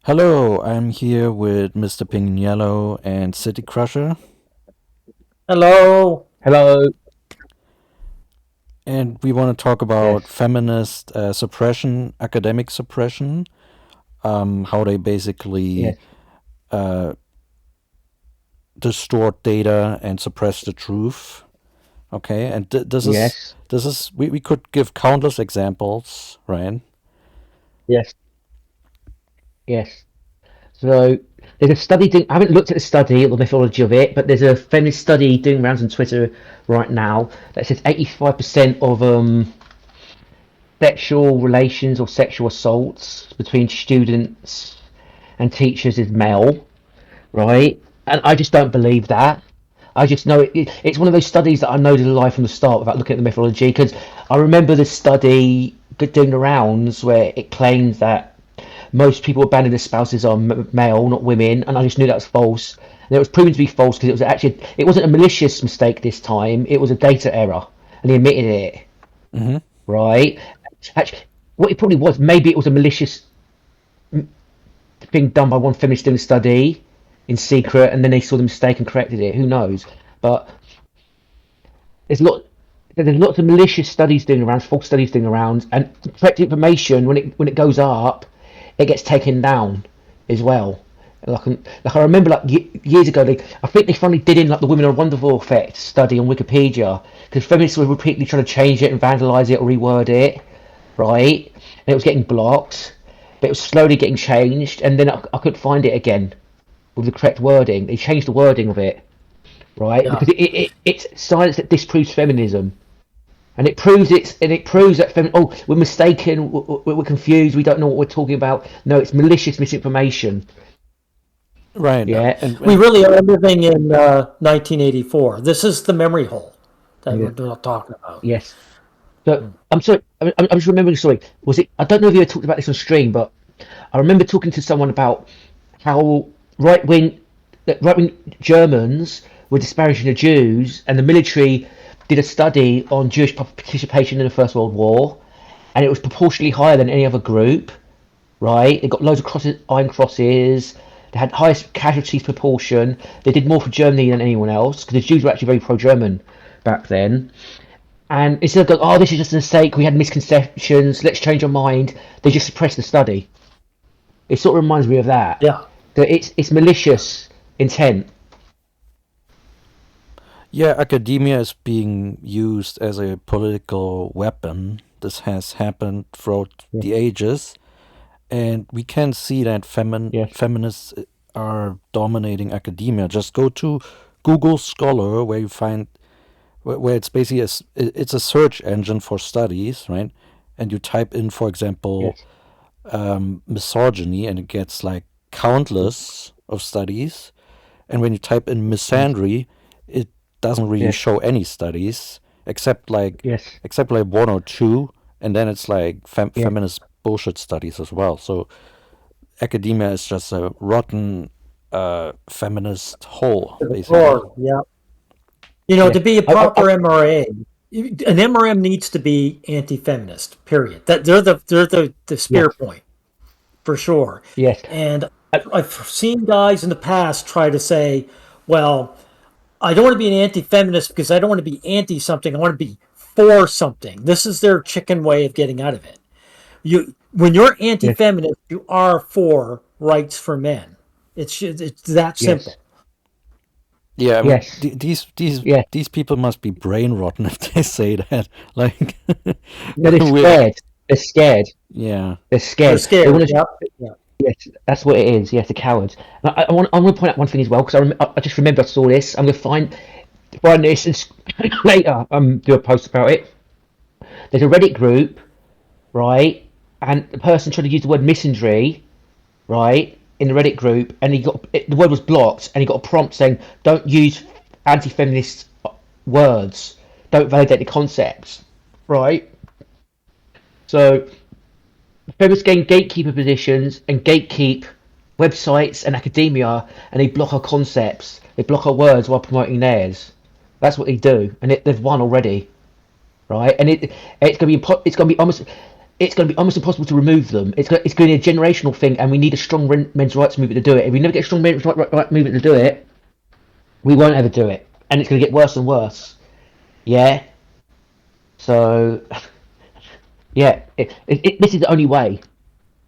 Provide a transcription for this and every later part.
Hello, I'm here with Mr. Pink and Yellow and CityCrusher, Hello. Hello. and we want to talk about Yes. feminist suppression, academic suppression, how they basically Yes. uh, distort data and suppress the truth. Okay, and Yes. this is we could give countless examples, right? Yes. Yes. So there's a study doing. I haven't looked at the study or the methodology of it, but there's a feminist study doing rounds on Twitter right now that says 85% of sexual relations or sexual assaults between students and teachers is male, right? And I just don't believe that. I just know it's one of those studies that I know to lie from the start without looking at the methodology. Because I remember this study doing the rounds where it claims that most people abandoning their spouses are male, not women, and I just knew that was false. And it was proven to be false because it wasn't a malicious mistake this time. It was a data error, and he admitted it. Mm-hmm. Right? Actually, what it probably was, maybe it was a malicious thing done by one feminist doing a study in secret, and then they saw the mistake and corrected it. Who knows? But there's a lot. There's lots of malicious studies doing around, false studies doing around, and correct information when it goes up, it gets taken down as well. Like I remember like years ago, I think they finally did in like the Women Are Wonderful effect study on Wikipedia because feminists were repeatedly trying to change it and vandalize it or reword it, right? And it was getting blocked, but it was slowly getting changed, and then I couldn't find it again with the correct wording. They changed the wording of it, right? Yeah. Because it's science that disproves feminism, and it proves that we're mistaken, we're confused, we don't know what we're talking about. No, it's malicious misinformation. Right, Yeah, We really are living in 1984. This is the memory hole that yeah, we're not talking about. yes. So I'm sorry. I'm just remembering. Sorry, was it? I don't know if you ever talked about this on stream, but I remember talking to someone about how right wing right wing Germans were disparaging the Jews, and the military did a study on Jewish participation in the First World War, and it was proportionally higher than any other group. Right? They got loads of crosses, iron crosses. They had highest casualties proportion. They did more for Germany than anyone else because the Jews were actually very pro-German back then. And instead of going, oh, this is just a mistake, we had misconceptions, let's change our mind, they just suppress the study. It sort of reminds me of that. Yeah. That it's malicious intent. yeah, academia is being used as a political weapon. This has happened throughout Yeah. the ages, and we can see that Yes. feminists are dominating academia. Just go to Google Scholar, where you find where it's basically it's a search engine for studies, right? And you type in, for example, Yes. misogyny, and it gets like countless of studies. And when you type in Yes. misandry, it doesn't really Yes. show any studies Yes. except like one or two, and then it's like Yeah. feminist bullshit studies as well. So academia is just a rotten feminist hole, To the basically. core. Yeah. You know, Yeah. to be a I, proper MRA, an MRM needs to be anti-feminist. Period. That they're the spear yes. point for sure. Yes. And I, I've seen guys in the past try to say, "Well, I don't want to be an anti-feminist because I don't want to be anti something. I want to be for something." This is their chicken way of getting out of it. You when you're yes. anti-feminist, you are for rights for men. It's that simple. Yes. Yeah, I mean Yes. these Yeah. these people must be brain rotten if they say that. Like, No, they're we're scared. They're scared. yeah. They're They're scared. They scared. want to. Yep. Yeah. Yes, that's what it is. Yes, the cowards. I'm going to point out one thing as well because I just remember I saw this. I'm going to find this and later do a post about it. There's a Reddit group, right? And the person tried to use the word misandry, right, in the Reddit group, and the word was blocked, and he got a prompt saying, "Don't use anti-feminist words. Don't validate the concepts." Right. So feminists gain gatekeeper positions and gatekeep websites and academia, and they block our concepts. They block our words while promoting theirs. That's what they do, and they've won already, right? And it's gonna be almost. it's going to be almost impossible to remove them. It's going to be a generational thing, and we need a strong men's rights movement to do it. If we never get a strong men's rights movement to do it, we won't ever do it, and it's going to get worse and worse. Yeah. So, yeah, this is the only way,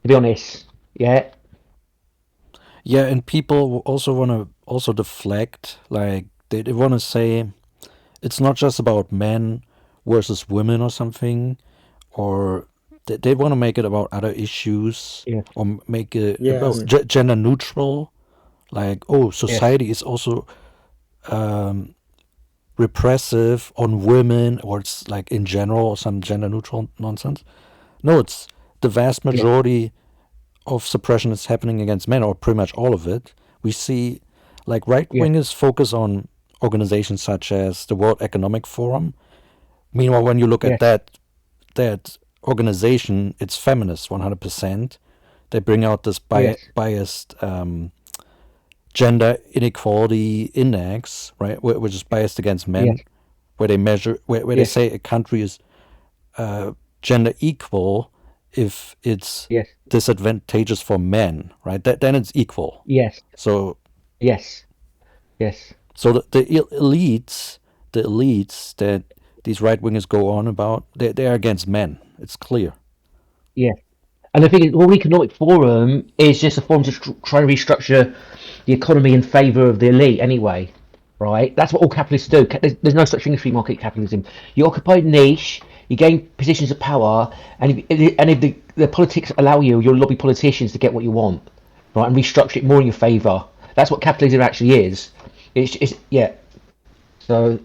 to be honest. Yeah. Yeah, and people also want to also deflect, like they want to say it's not just about men versus women or something, or they want to make it about other issues, Yeah. or make it Yes. about gender neutral. Like, oh, Yes. society is also repressive on women, or it's like in general, or some gender neutral nonsense. No, it's the vast Yeah. majority of suppression is happening against men, or pretty much all of it. We see, like, right Yeah. wingers focus on organizations such as the World Economic Forum. Meanwhile, when you look at Yes. that organization, it's feminist 100%. They bring out this Yes. biased gender inequality index, right, which is biased against men, Yes. where they measure, where they Yes. say a country is gender equal if it's Yes. disadvantageous for men, right? Then it's equal. Yes. So Yes. Yes. so the elites that these right wingers go on about, they're against men. It's clear. Yes. And the thing is, World Economic Forum is just a forum to try to restructure the economy in favour of the elite anyway, right? That's what all capitalists do. There's no such thing as free market capitalism. You occupy a niche, you gain positions of power, and if the politics allow you, you'll lobby politicians to get what you want, right? And restructure it more in your favour. That's what capitalism actually is. It's yeah. So,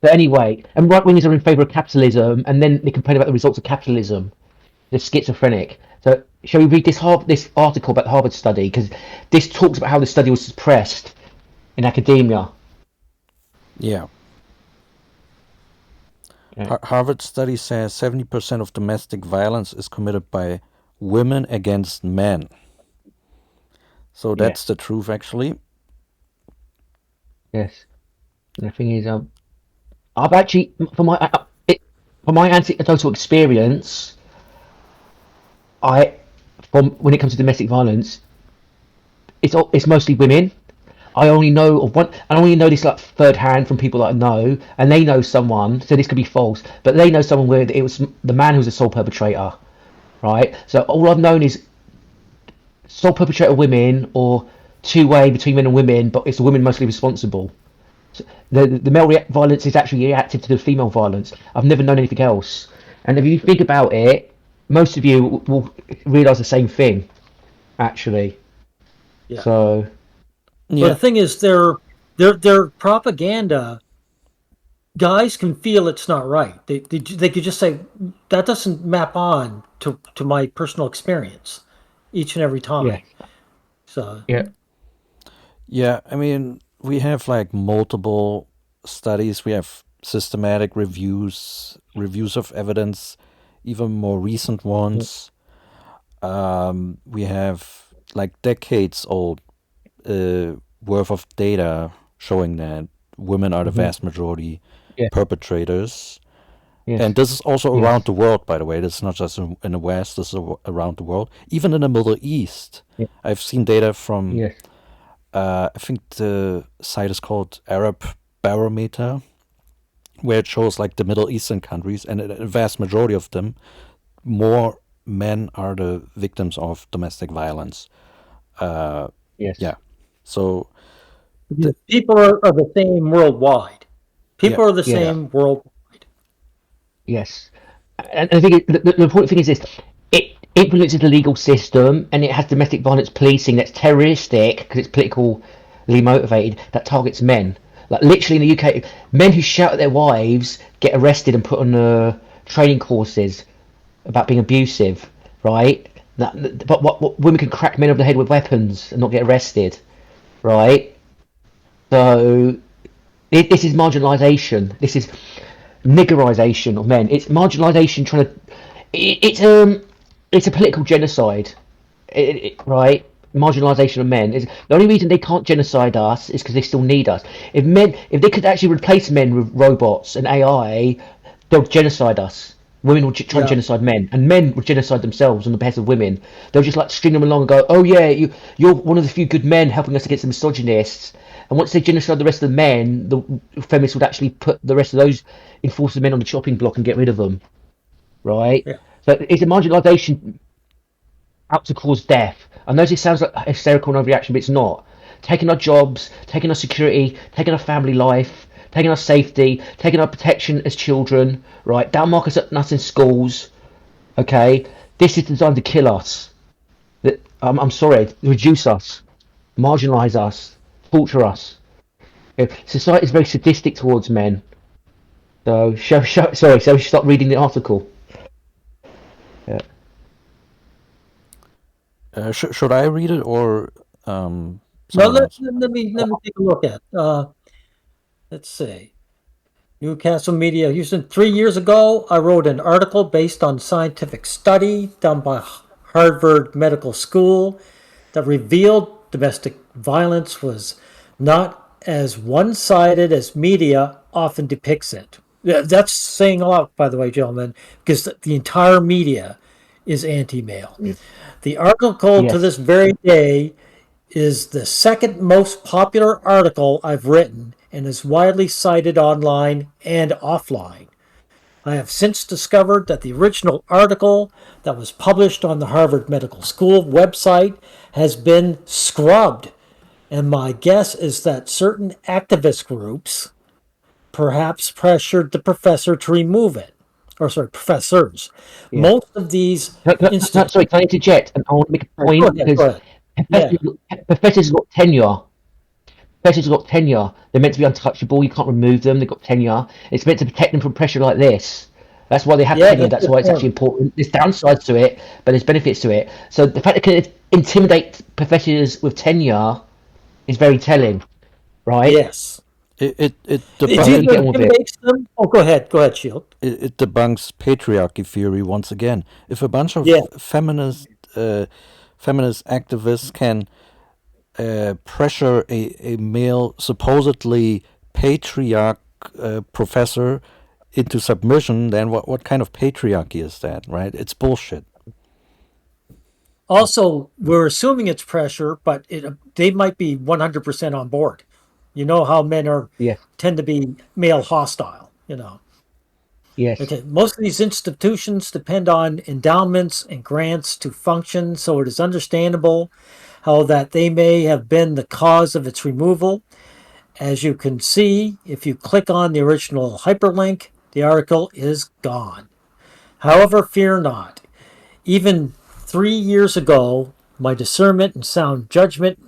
but anyway, and right wingers are in favour of capitalism, and then they complain about the results of capitalism. They're schizophrenic. So, shall we read this article about the Harvard study? Because this talks about how the study was suppressed in academia. Yeah. Yeah. Harvard study says 70% of domestic violence is committed by women against men. So Yeah. that's the truth, actually. Yes. And the thing is, I've actually, from my anecdotal experience, from when it comes to domestic violence, it's mostly women. I only know of one. I only know this like third hand from people that I know, and they know someone. So this could be false, but they know someone where it was the man who was the sole perpetrator, right? So all I've known is sole perpetrator women, or two-way between men and women, but it's the women mostly responsible. So the male violence is actually reactive to the female violence. I've never known anything else. And if you think about it, most of you will realise the same thing, actually. Yeah. So But Yeah. the thing is, their propaganda. Guys can feel it's not right. They could just say that doesn't map on to my personal experience each and every yeah, time. So yeah, Yeah, I mean, we have like multiple studies. We have systematic reviews of evidence, even more recent ones. We have like decades old worth of data showing that women are the vast majority yeah, perpetrators. And yes, this is also around yes, the world, by the way. This is not just in the West, this is around the world. Even in the Middle East, yeah, I've seen data from, yes, I think the site is called Arab Barometer, where it shows like the Middle Eastern countries, and a vast majority of them, more men are the victims of domestic violence. yes, Yeah. So, the, people are the same worldwide. yeah, People are the yeah, same worldwide. yes. And the thing is, the important thing is this: it influences the legal system, and it has domestic violence policing that's terroristic because it's politically motivated. That targets men. Like literally in the UK, men who shout at their wives get arrested and put on training courses about being abusive, right? But what women can crack men over the head with weapons and not get arrested, right? So this is marginalisation. This is niggerisation of men. It's marginalisation trying to. It's a political genocide, right? Marginalisation of men is the only reason they can't genocide us is because they still need us. If they could actually replace men with robots and AI, they'll genocide us. Women would try to Yeah. genocide men, and men would genocide themselves on the behest of women. They'll just like string them along and go, "Oh yeah, you're one of the few good men helping us against the misogynists." And once they genocide the rest of the men, the feminists would actually put the rest of those enforced men on the chopping block and get rid of them, right? Yeah. So it's a marginalisation out to cause death. I know it sounds like a hysterical and overreaction, but it's not. Taking our jobs, taking our security, taking our family life, taking our safety, taking our protection as children, right? Downmark us in schools, okay? This is designed to kill us. I'm sorry, reduce us, marginalise us, torture us. Society is very sadistic towards men. So, sorry, so we should stop reading the article. Yeah. Should I read it or Well, someone else? let me take a look at. Let's see. Newcastle Media Houston. 3 years ago, I wrote an article based on scientific study done by Harvard Medical School that revealed domestic violence was not as one-sided as media often depicts it. Yeah, that's saying a lot, by the way, gentlemen, because the entire media is anti-male. The article to Yes. this very day is the second most popular article I've written and is widely cited online and offline. I have since discovered that the original article that was published on the Harvard Medical School website has been scrubbed, and my guess is that certain activist groups perhaps pressured the professor to remove it. Or, sorry, professors. Yeah. Most of these No, sorry, institutions. can I interject? And I want to make a Go point ahead, go because ahead. Yeah. professors have got tenure. Professors have got tenure. They're meant to be untouchable. You can't remove them. They've got tenure. It's meant to protect them from pressure like this. That's why they have Yeah, tenure. that's a That's good why it's actually point. important. There's downsides to it, but there's benefits to it. So the fact that it can intimidate professors with tenure is very telling, right? Yes. It So It I hope you either get on with it. intimidates them. Oh, go ahead. Go ahead, Shield. it debunks patriarchy theory once again. If a bunch of Yeah. feminist activists can pressure a male supposedly patriarch professor into submission, then what kind of patriarchy is that, right? It's bullshit. Also, we're assuming it's pressure, but they might be 100% on board. You know how men are Yes, tend to be male hostile, you know. yes, Okay, most of these institutions depend on endowments and grants to function, so it is understandable how that they may have been the cause of its removal. As you can see, if you click on the original hyperlink, the article is gone. However, fear not. Even 3 years ago, my discernment and sound judgment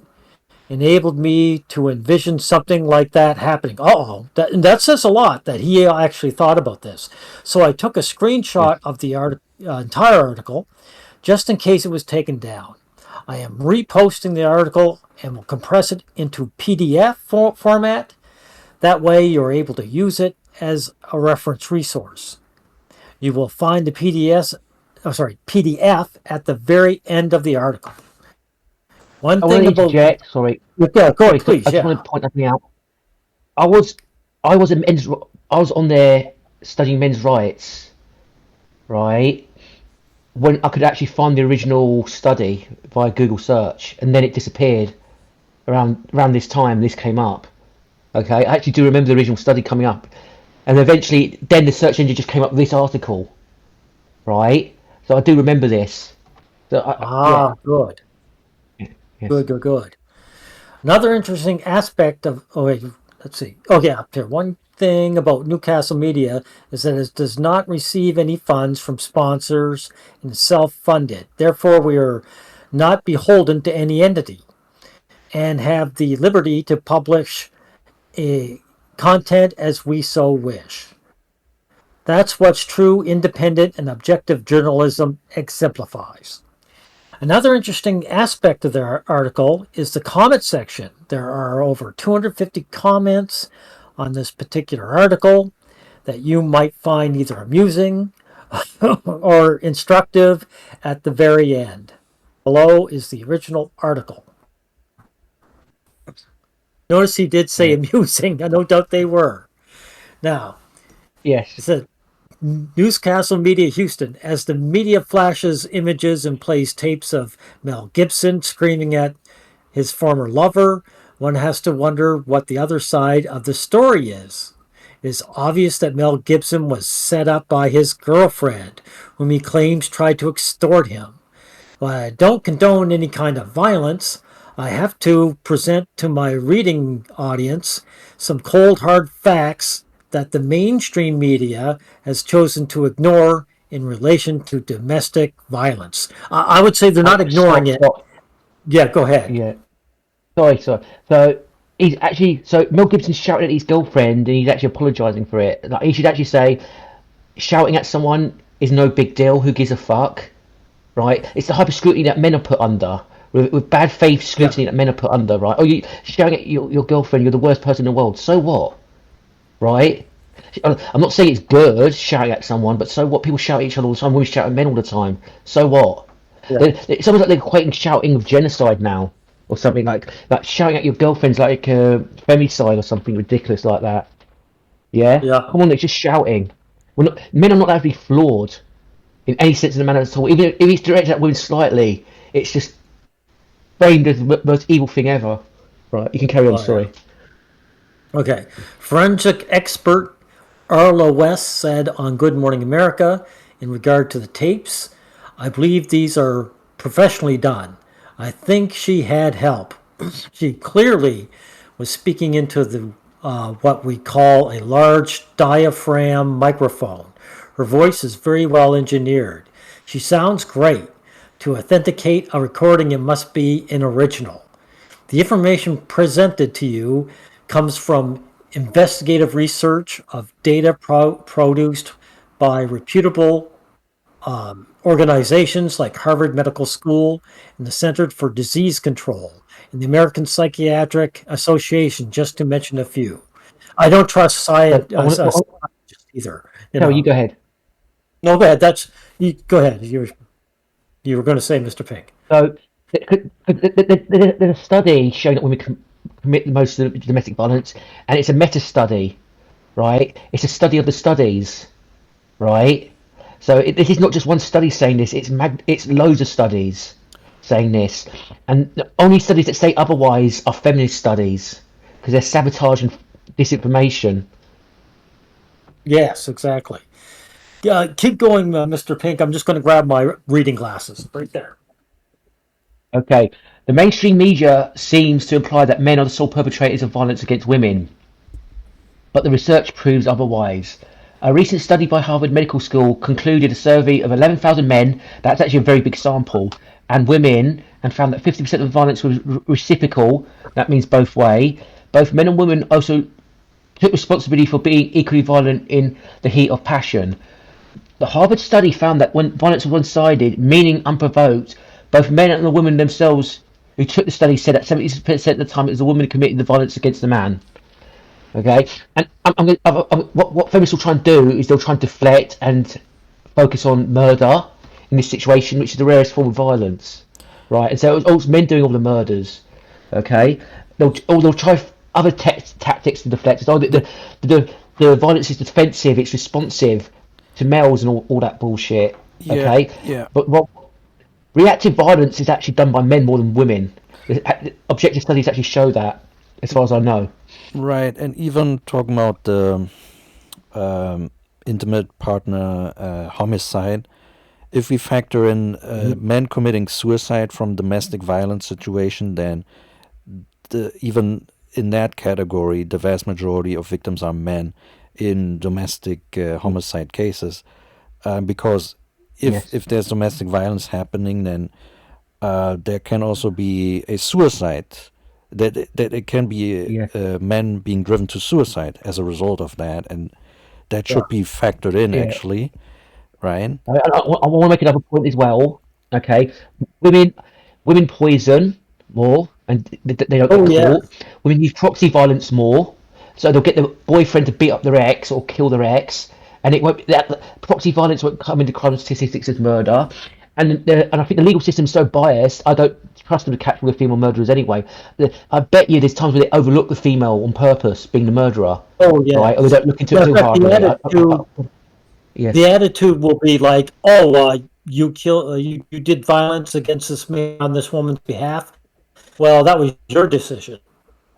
enabled me to envision something like that happening. Oh, that says a lot that he actually thought about this. So I took a screenshot yes. of the entire article just in case it was taken down. I am reposting the article and will compress it into PDF format. That way, you're able to use it as a reference resource. You will find the PDF at the very end of the article. One I want thing to about interject. Sorry, yeah, go sorry. ahead, please. I just want Yeah. to point something out. I was, I was a men's, I was on there studying men's rights, right? When I could actually find the original study via Google search, and then it disappeared around this time. This came up. Okay, I actually do remember the original study coming up, and eventually, then the search engine just came up with this article, right? So I do remember this. So yeah, Good. yes, Good. Another interesting aspect of oh wait, let's see. Oh yeah, up there. One thing about Newcastle Media is that it does not receive any funds from sponsors and is self-funded. Therefore, we are not beholden to any entity and have the liberty to publish a content as we so wish. That's what true independent and objective journalism exemplifies. Another interesting aspect of their article is the comment section. There are over 250 comments on this particular article that you might find either amusing or instructive at the very end. Below is the original article. Notice he did say yeah, amusing. I no doubt they were. Now, yes. it said Newscastle Media Houston. As the media flashes images and plays tapes of Mel Gibson screaming at his former lover, one has to wonder what the other side of the story is. It is obvious that Mel Gibson was set up by his girlfriend, whom he claims tried to extort him. While I don't condone any kind of violence, I have to present to my reading audience some cold hard facts that the mainstream media has chosen to ignore in relation to domestic violence. I would say they're not ignoring Stop, it. stop. Yeah, go ahead. Yeah. Sorry. So Mel Gibson's shouting at his girlfriend, and he's actually apologising for it. Like he should actually say, shouting at someone is no big deal. Who gives a fuck, right? It's the hyper scrutiny that men are put under, with bad faith Yeah, scrutiny that men are put under, right? Oh, you shouting at your girlfriend, you're the worst person in the world. So what, right? I'm not saying it's good shouting at someone, but so what? People shout at each other all the time. Women shout at men all the time. So what? yeah, It's almost like they're equating shouting with genocide now, or something like shouting at your girlfriend's like femicide or something ridiculous like that. Yeah, yeah. come on, it's just shouting. Men are not allowed to be flawed in any sense of the manner at all. Even if it's directed at women slightly, it's just framed as the most evil thing ever. Right, you can carry on. Oh, yeah. Sorry. Okay. Forensic expert Arla West said on Good Morning America in regard to the tapes, I believe these are professionally done. I think she had help. She clearly was speaking into the what we call a large diaphragm microphone. Her voice is very well engineered. She sounds great. To authenticate a recording, it must be an original. The information presented to you comes from investigative research of data produced by reputable organizations like Harvard Medical School and the Center for Disease Control and the American Psychiatric Association, just to mention a few. I don't trust So I want to. scientists either. You Carol, you know, go ahead. no, go ahead. That's you. Go ahead. You were going to say, Mr. Pink. So there's a study showing that women commit most of the domestic violence, and it's a meta study, right? It's a study of the studies, right? So this is not just one study saying this; it's loads of studies saying this, and the only studies that say otherwise are feminist studies because they're sabotage and disinformation. Yes, exactly. Keep going, Mr. Pink. I'm just going to grab my reading glasses right there. Okay, the mainstream media seems to imply that men are the sole perpetrators of violence against women, but the research proves otherwise. A recent study by Harvard Medical School concluded a survey of 11,000 men, that's actually a very big sample, and women, and found that 50% of violence was reciprocal, that means both way. Both men and women also took responsibility for being equally violent in the heat of passion. The Harvard study found that when violence was one-sided, meaning unprovoked, both men and the women themselves who took the study said that 70% of the time it was the woman who committed the violence against the man. Okay, and what feminists will try and do is they'll try and deflect and focus on murder in this situation, which is the rarest form of violence, right? And so it's men doing all the murders. Okay, they'll try other tactics to deflect. Oh, the violence is defensive, it's responsive to males and all that bullshit. Yeah, Okay, yeah, but reactive violence is actually done by men more than women. Objective studies actually show that, as far as I know. right. And even talking about the intimate partner homicide, if we factor in men committing suicide from domestic violence situation, then even in that category, the vast majority of victims are men in domestic homicide cases, because if Yes. there's domestic violence happening, then there can also be a suicide. That it can be Yeah. men being driven to suicide as a result of that, and that Yeah. should be factored in Yeah. actually, right? I want to make another point as well. Okay, women women poison more, and they don't get Oh yeah. caught. Women use proxy violence more, so they'll get the boyfriend to beat up their ex or kill their ex, and it won't that proxy violence won't come into crime statistics as murder. And I think the legal system's so biased. I don't trust them to catch all the female murderers anyway. I bet you there's times where they overlook the female on purpose being the murderer, Oh right? Or they yes. don't look into it Matter too of fact, hard, the really. attitude. Yes. The attitude will be like, "Oh, you did violence against this man on this woman's behalf. Well, that was your decision.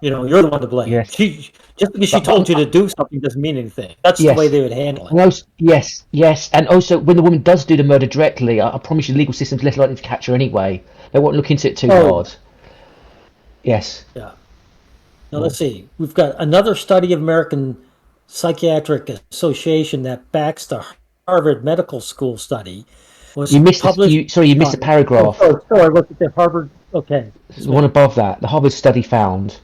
You're the one to blame. Yes. She just because she But told you to do something doesn't mean anything." That's the way yes. they would handle it. And also, yes, yes, and also when the woman does do the murder directly, I promise you, the legal system's less likely to catch her anyway. They won't look into it too Oh, hard. Yes. yeah. Now let's see. We've got another study of American Psychiatric Association that backs the Harvard Medical School study. Was You missed this. published. You missed a paragraph. Sorry. Look at the Harvard. Okay. The one above that. The Harvard study found.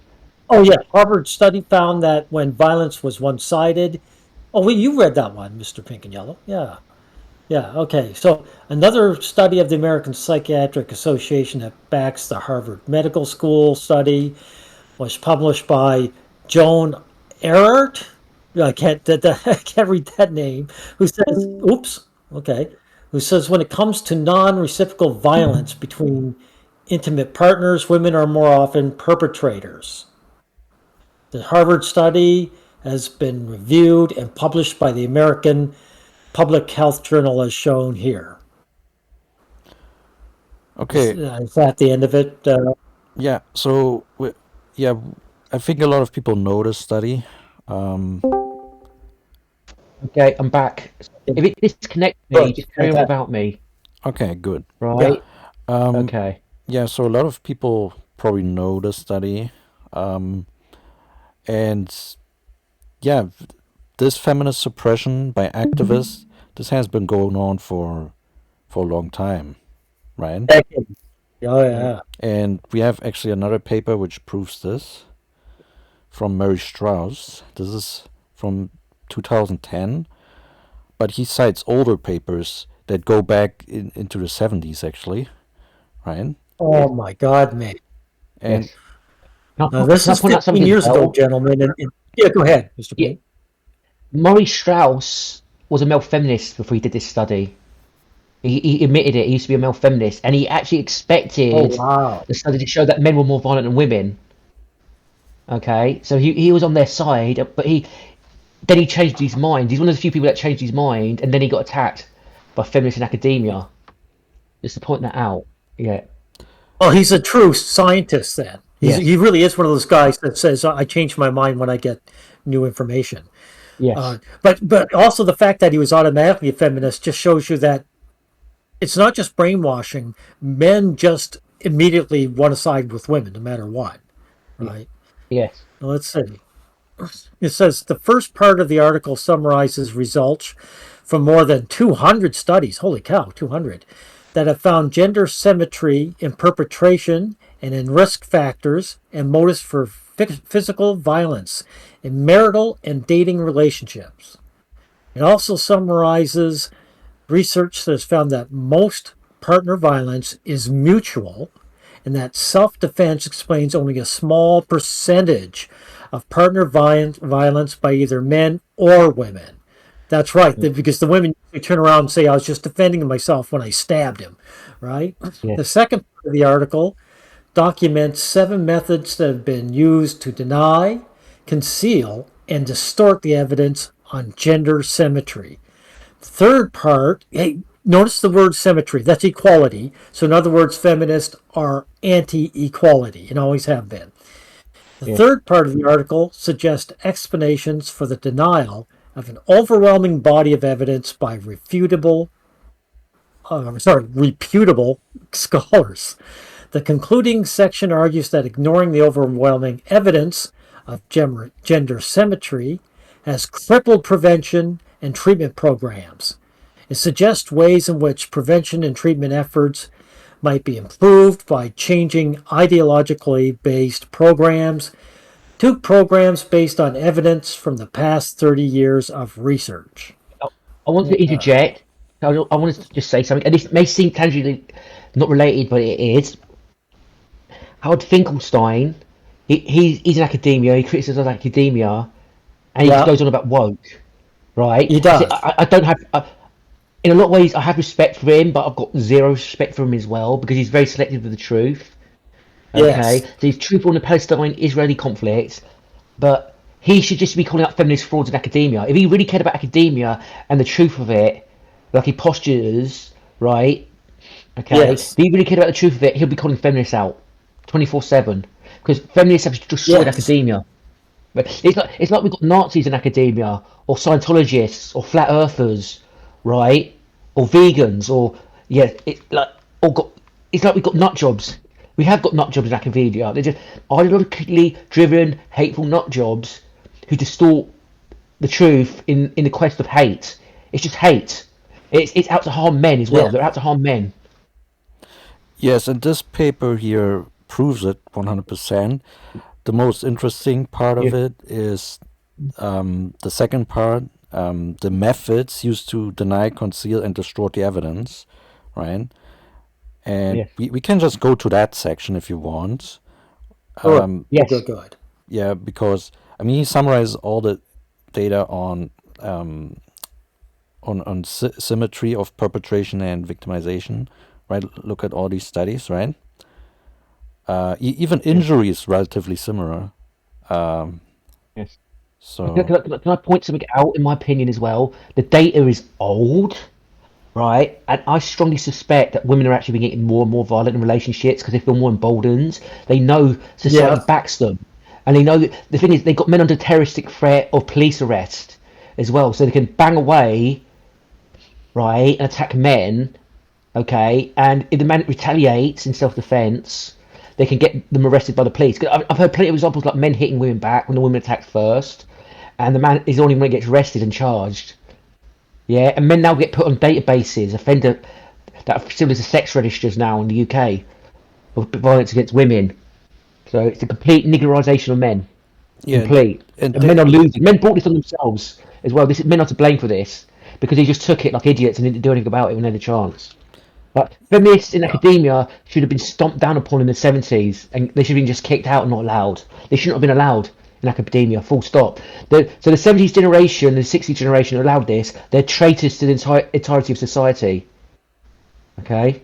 Oh yeah, Harvard study found that when violence was one-sided. Oh, well, you read that one, Mr. Pink and Yellow. Yeah. Yeah, okay. So another study of the American Psychiatric Association that backs the Harvard Medical School study was published by Joan Erhardt. I can't read that name. Who says, oops, okay, who says when it comes to non-reciprocal violence between intimate partners, women are more often perpetrators. The Harvard study has been reviewed and published by the American Public Health Journal as shown here. Okay. Is that the end of it? Yeah. So, yeah, I think a lot of people know this study. Okay, I'm back. If it disconnects me, Good. just carry on without me. Okay, good. Yeah. Right? Okay. Yeah, so a lot of people probably know the study. And yeah, this feminist suppression by activists, this has been going on for a long time, right? Oh, yeah. And we have actually another paper which proves this from Mary Strauss. This is from 2010, but he cites older papers that go back into the 70s, actually, right? Oh, my God, man. And Yes. Now, this Can I is point out 15 something as years ago, well? gentlemen. Yeah, go ahead, Mr. Yeah. Pink. Murray Strauss was a male feminist before he did this study. He admitted it. He used to be a male feminist, and he actually Oh, expected wow. the study to show that men were more violent than women. Okay, so he was on their side, but then he changed his mind. He's one of the few people that changed his mind, and then he got attacked by feminists in academia. Just to point that out. Yeah. Well, he's a true scientist then. Yes. He really is one of those guys that says, I change my mind when I get new information. Yes. But also the fact that he was automatically a feminist just shows you that it's not just brainwashing. Men just immediately want to side with women no matter what, right? Yes. Now, let's see. It says the first part of the article summarizes results from more than 200 studies. Holy cow, 200 that have found gender symmetry in perpetration and in risk factors and motives for physical violence in marital and dating relationships. It also summarizes research that has found that most partner violence is mutual and that self-defense explains only a small percentage of partner violence by either men or women. That's right, because the women turn around and say, I was just defending myself when I stabbed him, right? Yeah. The second part of the article documents 7 methods that have been used to deny, conceal, and distort the evidence on gender symmetry. The third part, hey, notice the word symmetry, that's equality. So in other words, feminists are anti-equality and always have been. The third part of the article suggests explanations for the denial of an overwhelming body of evidence by reputable scholars. The concluding section argues that ignoring the overwhelming evidence of gender symmetry has crippled prevention and treatment programs. It suggests ways in which prevention and treatment efforts might be improved by changing ideologically based programs to programs based on evidence from the past 30 years of research. I want to interject. I want to just say something, and this may seem tangibly not related, but it is. Howard Finkelstein, he's in academia. He criticizes academia, and he goes on about woke, right? He does. I don't have. In a lot of ways, I have respect for him, but I've got zero respect for him as well because he's very selective with the truth. Okay, Yes. so he's truthful in the Palestine-Israeli conflict, but he should just be calling out feminist frauds in academia. If he really cared about academia and the truth of it, like he postures, right? Okay, if Yes. he really cared about the truth of it, he'll be calling feminists out 24/7 because feminists have destroyed Yes. academia. But it's like we've got Nazis in academia, or Scientologists, or flat earthers, right? Or vegans, or yeah, it's like we've got nut jobs. We have got nut jobs in academia. They're just ideologically driven, hateful nut jobs who distort the truth in the quest of hate. It's just hate. It's out to harm men as well. Yeah. They're out to harm men. Yes, and this paper here proves it 100%. The most interesting part Yeah, of it is the second part, the methods used to deny, conceal, and distort the evidence, right? And yes, we can just go to that section if you want. Good. yes, Good. Yeah, because I mean, he summarizes all the data on symmetry of perpetration and victimization, right? Look at all these studies, right? Even yes, injury is relatively similar. Um, yes. so Can I point something out? In my opinion, as well, the data is old, right? And I strongly suspect that women are actually getting more and more violent in relationships because they feel more emboldened. They know society Yes. backs them, and they know that the thing is they've got men under terroristic threat of police arrest as well, so they can bang away, right, and attack men. Okay, and if the man retaliates in self-defense, they can get them arrested by the police. 'Cause I've heard plenty of examples like men hitting women back when the woman attacked first, and the man is the only one that gets arrested and charged. Yeah, and men now get put on databases, offender that are similar to sex registers now in the UK of violence against women. So it's a complete niggerization of men, yeah, complete. and And they, men are losing. Men brought this on themselves as well. This men are to blame for this because they just took it like idiots and didn't do anything about it when they had a chance. But feminists in Yeah. academia should have been stomped down upon in the 70s, and they should have been just kicked out and not allowed. They shouldn't have been allowed in academia, full stop. So the 70s generation, the 60s generation allowed this. They're traitors to the entirety of society. Okay?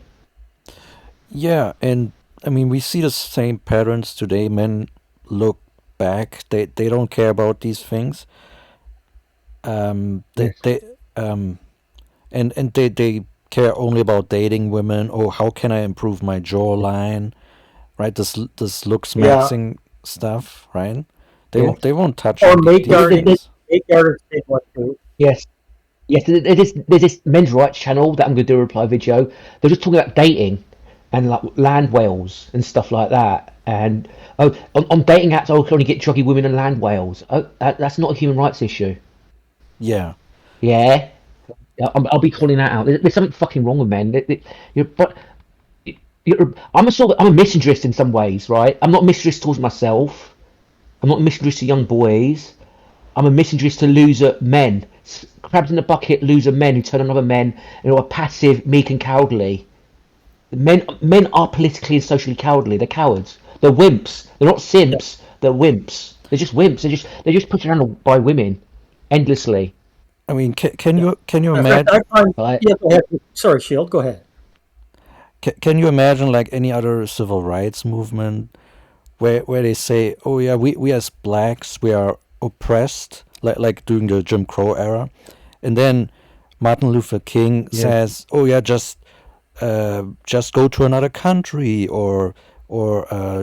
yeah, and I mean, we see the same patterns today. Men look back; they don't care about these things. They Yes. they and they care only about dating women. Oh, how can I improve my jawline? Right, this looks Yeah. maxing stuff, right? Yes. They won't touch Or on make these artists. things. Make artists say what to. Yes. Yes, there's this men's rights channel that I'm going to do a reply video. They're just talking about dating and like land whales and stuff like that. And oh, on dating apps, I can only get druggy women and land whales. Oh, that's not a human rights issue. Yeah, Yeah, I'll be calling that out. There's something fucking wrong with men. But I'm a misandrist in some ways, right? I'm not misandrist towards myself. I'm not misandrist to young boys. I'm a misandrist to loser men, crabs in the bucket, loser men who turn on other men and are passive, meek, and cowardly. Men are politically and socially cowardly. They're cowards. They're wimps. They're not Yeah. simps. They're wimps. They're just wimps. They're just put around by women endlessly. I mean, Yeah. can you In fact, I imagine find. Right? Yeah. Go ahead. Sorry, Shield. Go ahead. can you imagine like any other civil rights movement where they say, oh yeah, we as blacks we are oppressed, like during the Jim Crow era, and then Martin Luther King Yes. says, oh yeah, just go to another country, or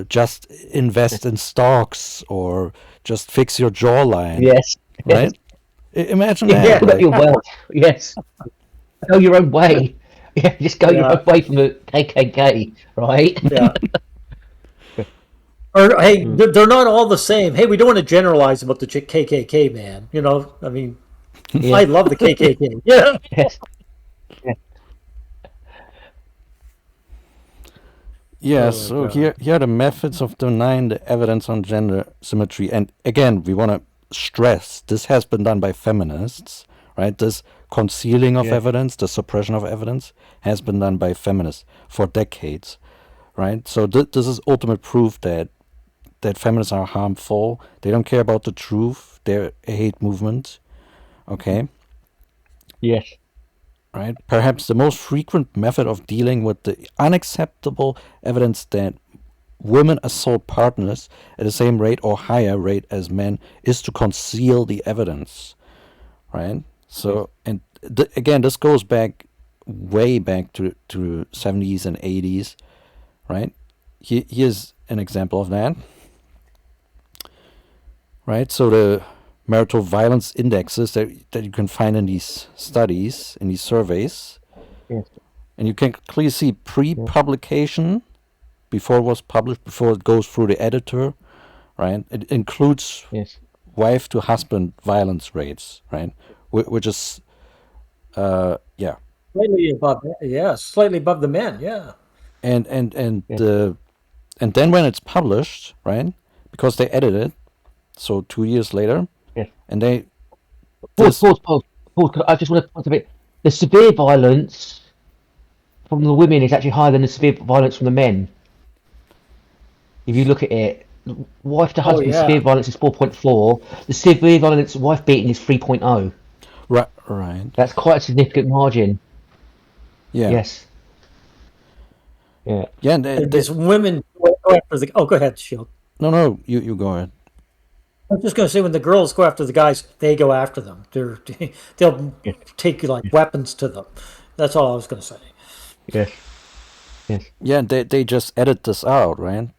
just invest in stocks, or just fix your jawline, Yes. Yes. right? Imagine Yeah. that, Put up like, your wealth. Yes. Go your own way. Yeah. Just go your Yeah. own way from the KKK. Right? Yeah. Or hey, Mm. they're not all the same. Hey, we don't want to generalize about the KKK, man. I mean, Yeah. I love the KKK. Yeah. Yes. Yeah. yeah. Oh my So God. here are the methods of denying the evidence on gender symmetry, and again, we want to stress this has been done by feminists, right? This concealing of Yes. evidence, the suppression of evidence, has been done by feminists for decades, right? So this is ultimate proof that feminists are harmful. They don't care about the truth. They're a hate movement. Okay, Yes. right? Perhaps the most frequent method of dealing with the unacceptable evidence that women assault partners at the same rate or higher rate as men is to conceal the evidence, right? So, and again, this goes back way back to 70s and 80s, right? Here's an example of that, right? So the marital violence indexes that you can find in these studies, in these surveys, Yes. and you can clearly see pre-publication, before it was published, before it goes through the editor, right? It includes Yes. wife to husband violence rates, right? Which is, yeah, Slightly above, yeah, slightly above the men, yeah. and then when it's published, right? Because they edit it, so 2 years later, Yes. and they Pause, this pause, pause, pause. I just want to point a bit. The severe violence from the women is actually higher than the severe violence from the men. If you look at it, wife to Oh husband yeah. severe violence is 4.4. The severe violence wife beating is 3.0. right, That's quite a significant margin. yeah, Yes. Yeah. yeah, and Because women go after the. Oh, go ahead, Shield. no, you go ahead. I was just going to say when the girls go after the guys, they go after them. They'll Yes. take like weapons to them. That's all I was going to say. Yes. Yes. Yeah, they just edit this out, right?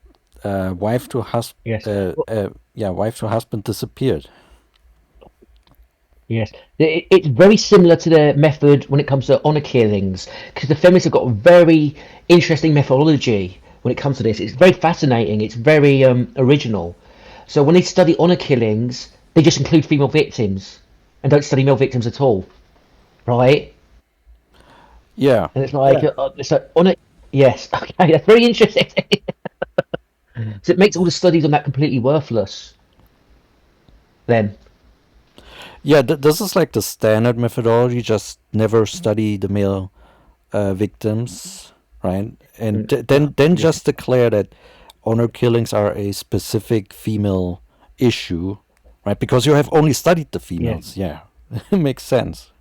Wife to husband, Yes. wife to husband disappeared. Yes, it's very similar to the method when it comes to honor killings, because the feminists have got a very interesting methodology when it comes to this. It's very fascinating. It's very original. So when they study honor killings, they just include female victims and don't study male victims at all, right? Yeah, And it's like honor. Yes, okay, that's very interesting. So it makes all the studies on that completely worthless. Then, yeah. This is like the standard methodology. Just never study the male victims, right? And then just declare that honor killings are a specific female issue, right? Because you have only studied the females. Yeah, it makes sense.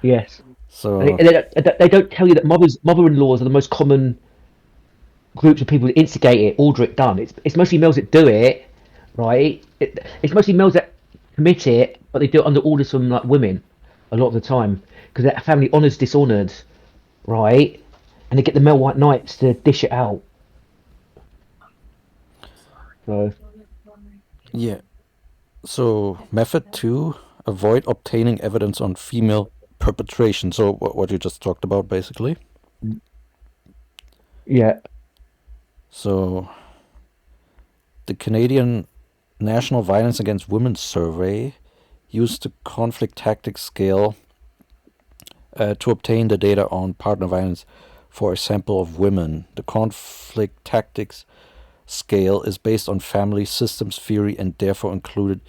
yes. So And they don't tell you that mother-in-laws are the most common groups of people that instigate it, order it done. It's mostly males that do it, right? It's mostly males that commit it, but they do it under orders from like women a lot of the time because their family honours dishonoured, right? And they get the male white knights to dish it out. So yeah. So method 2, avoid obtaining evidence on female perpetration. So what you just talked about, basically. yeah, So the Canadian National Violence Against Women Survey used the conflict tactics scale to obtain the data on partner violence for a sample of women. The conflict tactics scale is based on family systems theory and therefore included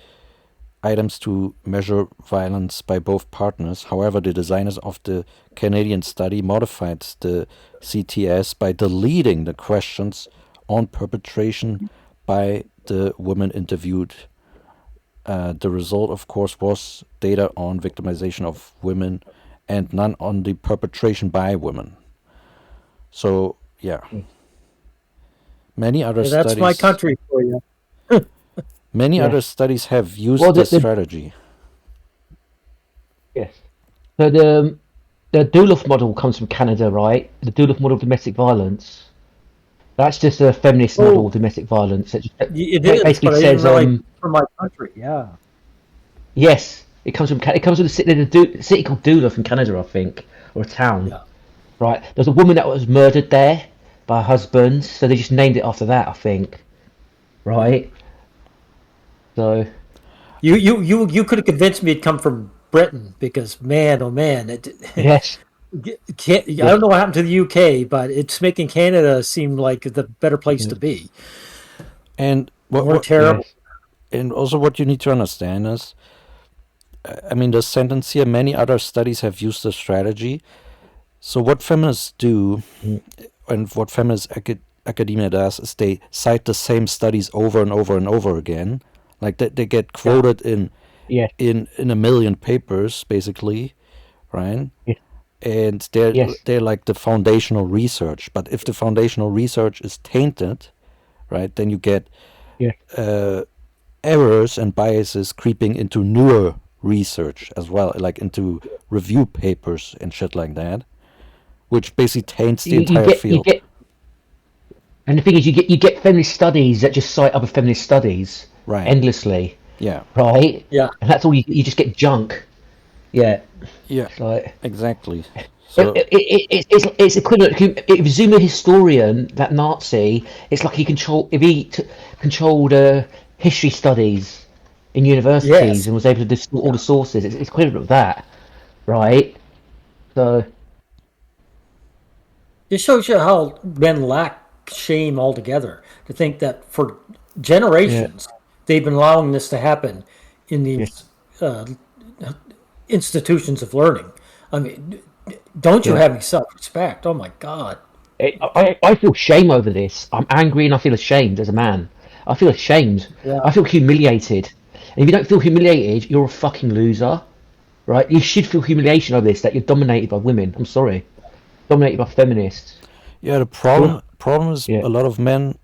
items to measure violence by both partners. However, the designers of the Canadian study modified the CTS by deleting the questions on perpetration by the women interviewed. The result, of course, was data on victimization of women and none on the perpetration by women. So, yeah. Many other That's my studies country for you. many Yes. other studies have used Well, this strategy. yes. So the Doolof model comes from Canada, right? The Doolof model of domestic violence. That's just a feminist model of domestic violence. It It is, basically but I didn't says, realize from my country. Yeah. yes, it comes from it comes from the city called Doolof in Canada, I think, or a town. Yeah. Right. There's a woman that was murdered there by her husband, so they just named it after that, I think. Right. So You could have convinced me it'd come from Britain because man, oh man, yes, can't, I don't know what happened to the UK, but it's making Canada seem like the better place to be. And More terrible. yes, and also what you need to understand is, I mean, the sentence here, many other studies have used this strategy. So what feminists do, and what feminist academia does, is they cite the same studies over and over and over again. Like they get quoted yes, in a million papers, basically, right? yes, And yes, they're like the foundational research. But if the foundational research is tainted, right, then you get Yeah. errors and biases creeping into newer research as well, like into review papers and shit like that, which basically taints the You entire get you field. get, and the thing is, you get feminist studies that just cite other feminist studies Right. endlessly, Yeah. right? Yeah. And that's all you just get junk. Yeah. Yeah. It's like Exactly. it, So it, it's equivalent. If Zoom a historian, that Nazi, it's like if he controlled history studies in universities Yes. and was able to distort all the sources. It's equivalent of that, right? So It shows you how men lack shame altogether to think that for yeah, generations they've been allowing this to happen in yeah, these uh, institutions of learning. I mean, don't you yeah. have any self-respect? Oh my God. I feel shame over this. I'm angry and I feel ashamed as a man. I feel ashamed. Yeah. I feel humiliated. And if you don't feel humiliated, you're a fucking loser, right? You should feel humiliation over this, that you're dominated by women. I'm sorry. Dominated by feminists. yeah, the Ugh. problem is Yeah, a lot of men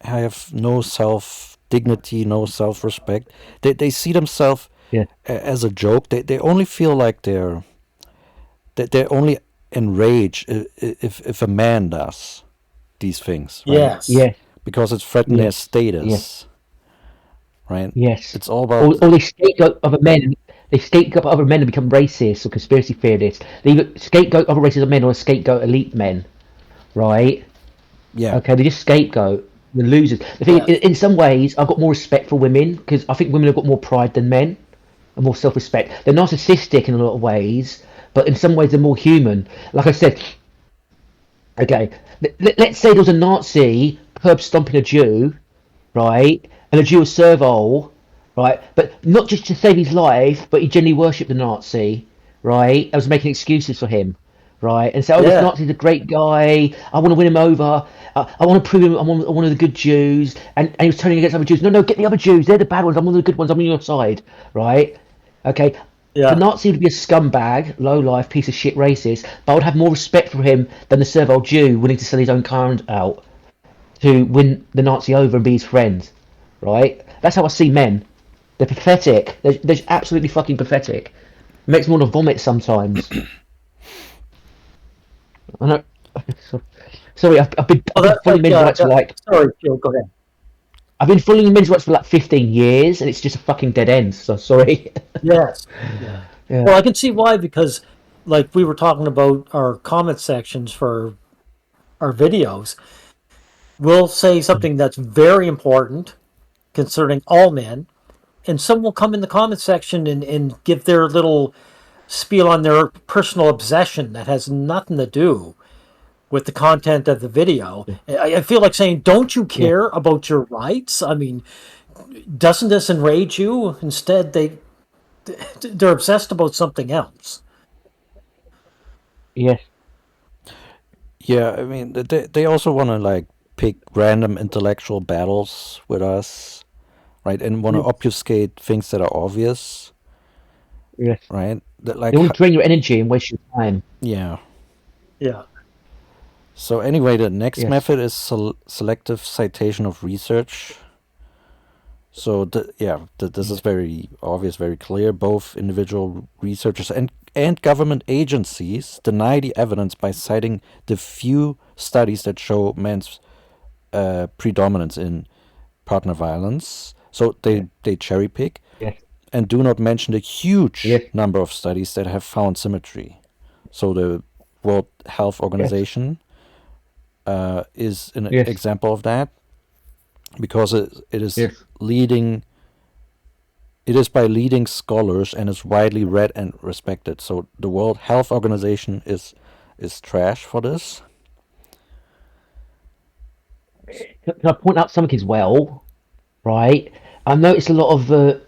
have no self dignity, no self respect. They see themselves yeah, as a joke. They only feel like they're only enraged if a man does these things, right? Yes. yes, Because it's threatening their yes, yes, status, right? yes. It's all about Or they scapegoat other men. They scapegoat other men and become racist or conspiracy theorists. They either scapegoat other races of men or scapegoat elite men, right? yeah, Okay, they just scapegoat the losers. The thing, Yes. in some ways, I've got more respect for women because I think women have got more pride than men and more self-respect. They're narcissistic in a lot of ways, but in some ways they're more human. Like I said, okay, let's say there was a Nazi curb stomping a Jew, right? And the Jew was servile, right? But not just to save his life, but he genuinely worshipped the Nazi, right? I was making excuses for him, right? And say, oh, this Yeah. Nazi's a great guy. I want to win him over. I want to prove him I'm one of the good Jews. And he was turning against other Jews. No, no, get the other Jews. They're the bad ones. I'm one of the good ones. I'm on your side, right? Okay. The Yeah. Nazi would be a scumbag, low life, piece of shit racist, but I would have more respect for him than the servile Jew willing to sell his own car out to win the Nazi over and be his friend, right? That's how I see men. They're pathetic. They're absolutely fucking pathetic. It makes me want to vomit sometimes. I know. Sorry, I've Oh, been that, following men's rights for like sorry, Joe, go ahead. I've been following men's rights for like 15 years, and it's just a fucking dead end. So sorry. Yes. Yeah. Yeah, Well, I can see why because, like, we were talking about our comment sections for our videos. We'll say something that's very important concerning all men, and some will come in the comment section and give their little spiel on their personal obsession that has nothing to do with the content of the video. I feel like saying, don't you yeah, care about your rights? I mean, doesn't this enrage you? Instead, they're obsessed about something else. yes, yeah. I mean, they also want to like pick random intellectual battles with us, right? And want to Yes. obfuscate things that are obvious, yes. right? That They like want to drain your energy and waste your time. yeah. Yeah. So anyway, the next Yes, method is selective citation of research. So this is very obvious, very clear. Both individual researchers and government agencies deny the evidence by citing the few studies that show men's predominance in partner violence. So yeah, they cherry pick yes, and do not mention the huge yes, number of studies that have found symmetry. So the World Health yes, Organization is an yes, example of that because it is yes. leading. It is by leading scholars and is widely read and respected. So the World Health Organization is trash for this. Can I point out something as well? Right, I noticed a lot of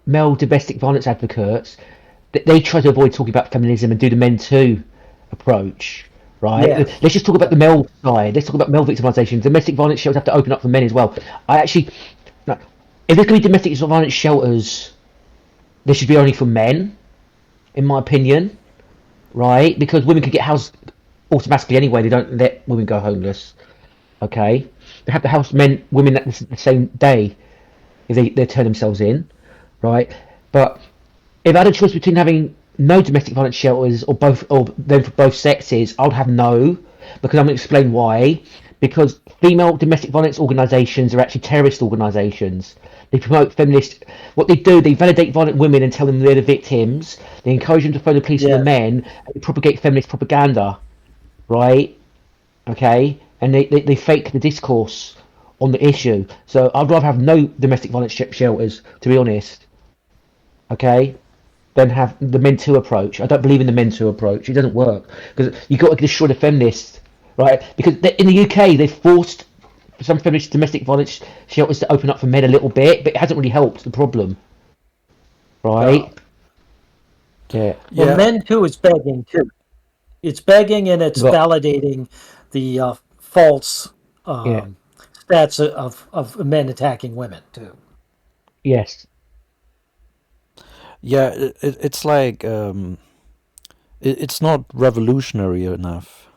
male domestic violence advocates they try to avoid talking about feminism and do the men too approach. Right, Yes. let's just talk about the male side. Let's talk about male victimisation. Domestic violence shelters have to open up for men as well. I actually, no, if there's going to be domestic violence shelters, they should be only for men, in my opinion. Right, because women can get housed automatically anyway. They don't let women go homeless. Okay, they have to house women at the same day if they turn themselves in, right? But if I had a choice between having no domestic violence shelters or both, or then for both sexes, I would have no, because I'm going to explain why. Because female domestic violence organisations are actually terrorist organisations. They promote feminist. What they do, they validate violent women and tell them they're the victims. They encourage them to phone the police on the Yes. men. And they propagate feminist propaganda, right? Okay, and they fake the discourse on the issue. So I'd rather have no domestic violence shelters, to be honest. Okay, than have the Men Too approach. I don't believe in the Men Too approach. It doesn't work because you got to destroy the feminists, right? Because in the UK they forced some feminist domestic violence shelters to open up for men a little bit, but it hasn't really helped the problem, No. right? Yeah, Well, Yeah, Men Too is begging too. It's begging and it's but validating the false yeah, stats of men attacking women too. yes, yeah. It's like it's not revolutionary enough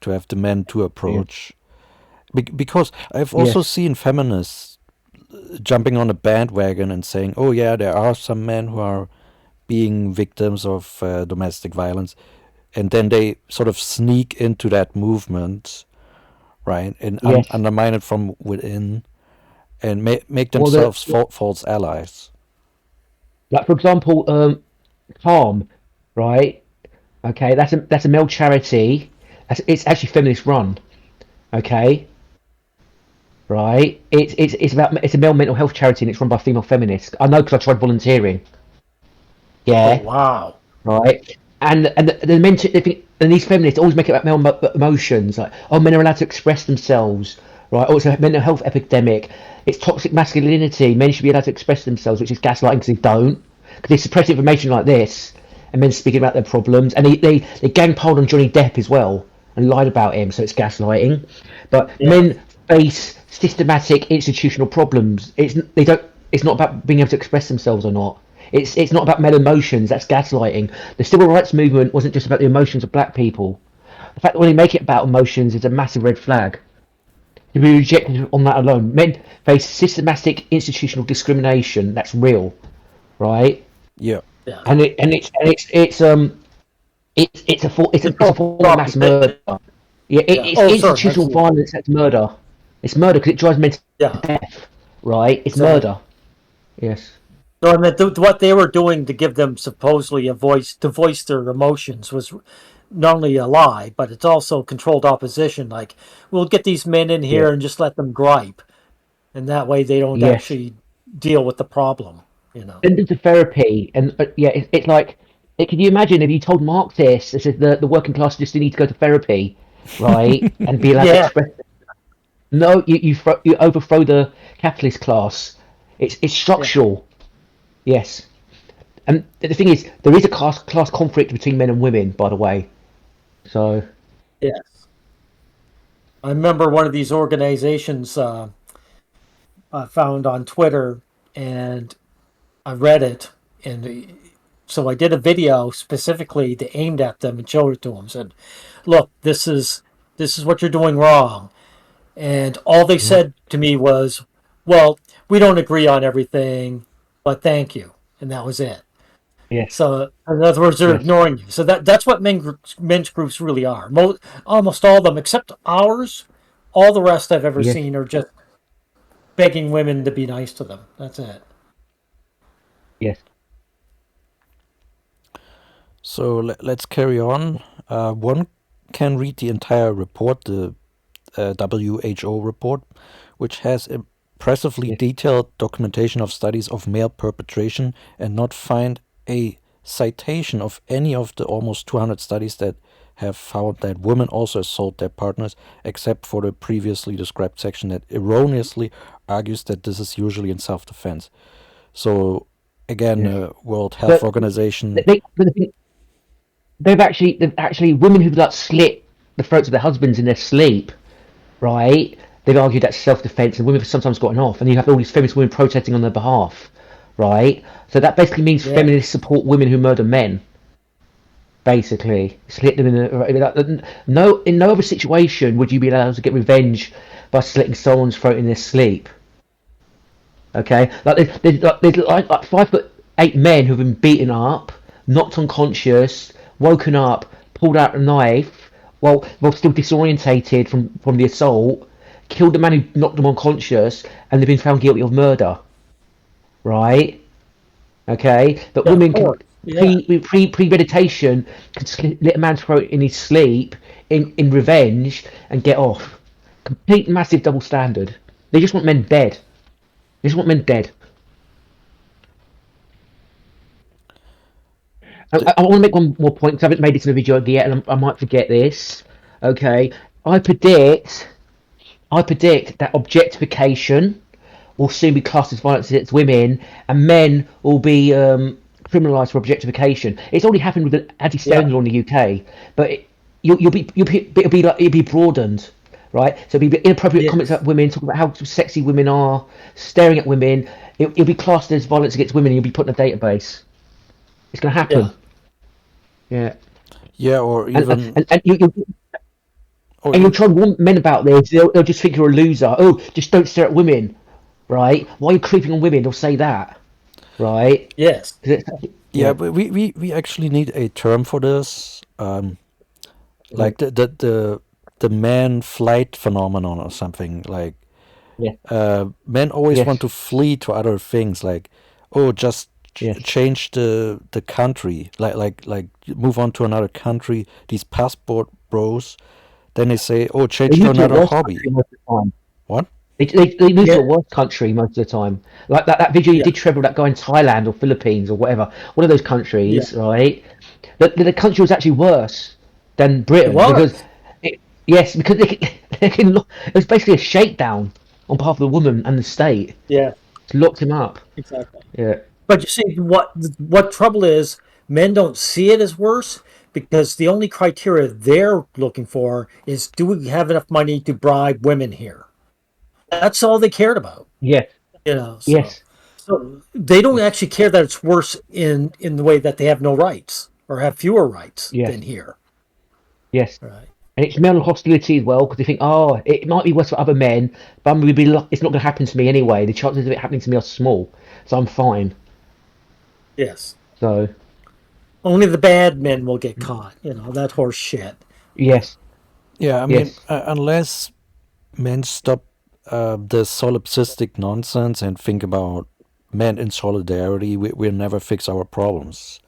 to have the men to yeah, approach. Because I've also yes, seen feminists jumping on a bandwagon and saying, "Oh yeah, there are some men who are being victims of domestic violence," and then they sort of sneak into that movement, right, and yes. undermine it from within, and make Well, themselves false allies. like for example, Calm, right? Okay, that's a male charity. It's actually feminist run. Okay, right? It's a male mental health charity and it's run by female feminists. I know because I tried volunteering. Oh Yeah, wow. right. And the men they think, and these feminists always make it about male emotions, like oh men are allowed to express themselves, right? Oh, it's a mental health epidemic. It's toxic masculinity. Men should be allowed to express themselves, which is gaslighting because they don't, because they suppress information like this, and men speaking about their problems, and they gang piled on Johnny Depp as well and lied about him, so it's gaslighting. But Yeah. men face systematic institutional problems. They don't. It's not about being able to express themselves or not. It's not about male emotions. That's gaslighting. The civil rights movement wasn't just about the emotions of black people. The fact that when they make it about emotions is a massive red flag. To be rejected on that alone, men face systematic institutional discrimination. That's real, right? Yeah, Yeah. It's a Control form of mass opposition. murder. Yeah, Yeah. it's Oh, sorry. That's institutional violence. That's murder. It's murder because it drives men to yeah. death, right? It's Exactly. murder. Yes. No, I meant what they were doing to give them supposedly a voice to voice their emotions was not only a lie, but it's also controlled opposition. Like, we'll get these men in Yeah. here and just let them gripe, and that way they don't Yes. actually deal with the problem. You know. Send them to therapy, and yeah, it's like, can you imagine if you told Marxists, this is the working class just need to go to therapy, right, and be allowed to Yeah. express. No, you overthrow the capitalist class. It's Yeah. structural. Yes, and the thing is, there is a class conflict between men and women, by the way. So Yes. I remember one of these organizations I found on Twitter, and I read it, and so I did a video specifically to aimed at them and showed it to them. Said, "Look, this is what you're doing wrong." And all they yeah, said to me was, "Well, we don't agree on everything, but thank you," and that was it. yes, So, in other words, they're yes, ignoring you. So that's what men's groups really are. Almost all of them, except ours, all the rest I've ever yes, seen are just begging women to be nice to them. That's it. yes, so let's carry on. One can read the entire report, the WHO report, which has impressively yes, detailed documentation of studies of male perpetration and not find a citation of any of the almost 200 studies that have found that women also assault their partners, except for the previously described section that erroneously argues that this is usually in self-defense. So again, yes. World Health But Organization. but the thing, they've actually women who've like slit the throats of their husbands in their sleep, right? They've argued that's self-defense, and women have sometimes gotten off, and you have all these feminist women protesting on their behalf, right? So that basically means Yeah. feminists support women who murder men. basically. Slit them in no other situation would you be allowed to get revenge by slitting someone's throat in their sleep. Okay, like 5'8" men who've been beaten up, knocked unconscious, woken up, pulled out a knife while still disorientated from the assault, killed the man who knocked them unconscious, and they've been found guilty of murder. Right? Okay, but Yeah, of women can course. Yeah. premeditation can slit a man's throat in his sleep in revenge and get off. Complete massive double standard. They just want men dead. They just want men dead. I want to make one more point because I haven't made this in a video yet, and I might forget this. Okay, I predict, I predict that objectification will soon be classed as violence against women, and men will be criminalised for objectification. It's already happened with the anti-stalking Yeah. law in the UK, but it'll be broadened, right? So it'll be inappropriate comments Yes. about women, talking about how sexy women are, staring at women. It'll be classed as violence against women, and you'll be put in a database. It's going to Yeah. happen. Yeah, Yeah, or and even or and you'll try and warn men about this. They'll just think you're a loser. Oh, just don't stare at women, right? Why are you creeping on women? They'll say that, right? Yes. 'Cause yeah, yeah, but we actually need a term for this. mhm, Like the man flight phenomenon or something. Like yeah, men always want yes, to flee to other things. Like, oh, just yes. change the country. Like move on to another country. These passport bros. Then they say, oh, They change to move to a another worse hobby. country most of the time. What? They move to Yeah. a worse country most of the time. Like that video you Yeah. did, Trevor, that guy in Thailand or Philippines or whatever, one of those Yeah. countries, right? The country was actually worse than It Britain because, was. yes, because they can it was basically a shakedown on behalf of the woman and the state. Yeah. It's locked him up. Exactly. Yeah, But you see, what trouble is, men don't see it as worse because the only criteria they're looking for is, do we have enough money to bribe women here? That's all they cared about. yes, You know. So yes, so they don't yes, actually care that it's worse in the way that they have no rights or have fewer rights yes, than here. yes. Right. And it's male hostility as well because they think, oh, it might be worse for other men, but it's not going to happen to me anyway. The chances of it happening to me are small, so I'm fine. Yes. So, Only the bad men will get caught. That horse shit. yes, Yeah, I mean, yes, unless men stop the solipsistic nonsense and think about men in solidarity, we'll never fix our problems,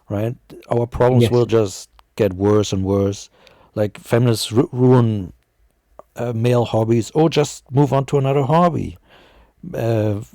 right? Our problems yes. will just get worse and worse. Like feminists ruin male hobbies, or just move on to another hobby. Yes.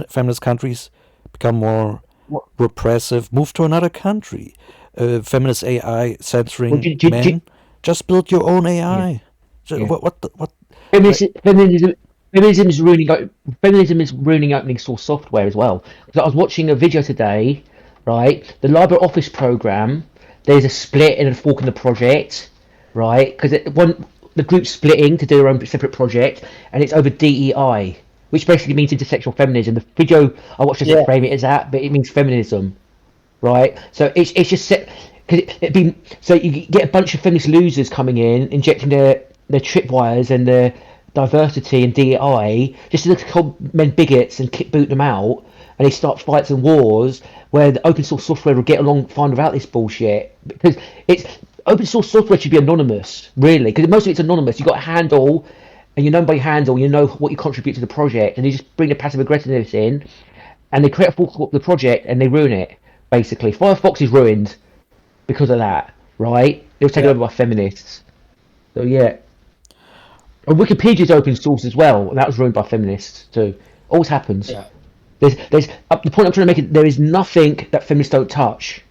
Feminist countries become more What? repressive, move to another country. Feminist AI Well, censoring men, just build your own yeah, AI. yeah. What? Like, Feminism, feminism, feminism is ruining. Feminism is ruining opening source software as well. So I was watching a video today, right? The Library Office program. There's a split and a fork in the project, right? Because the group's splitting to do their own separate project, and it's over DEI, which basically means intersectional feminism. The video I watched doesn't Yeah. frame it as that, but it means feminism, right? So it's just set because it'd be so you get a bunch of feminist losers coming in, injecting their tripwires and their diversity and DEI just to call men bigots and boot them out, and they start fights and wars where the open source software will get along fine without this bullshit because it's open source software should be anonymous, really, because most of it's anonymous. You've got a handle, and you know by handle, you know what you contribute to the project, and you just bring the passive aggressiveness in, and they create a fork of the project and they ruin it. Basically, Firefox is ruined because of that, right? It was taken Yeah. over by feminists. So yeah, and Wikipedia's open source as well, and that was ruined by feminists too. Always happens. Yeah. There's the point I'm trying to make is there is nothing that feminists don't touch.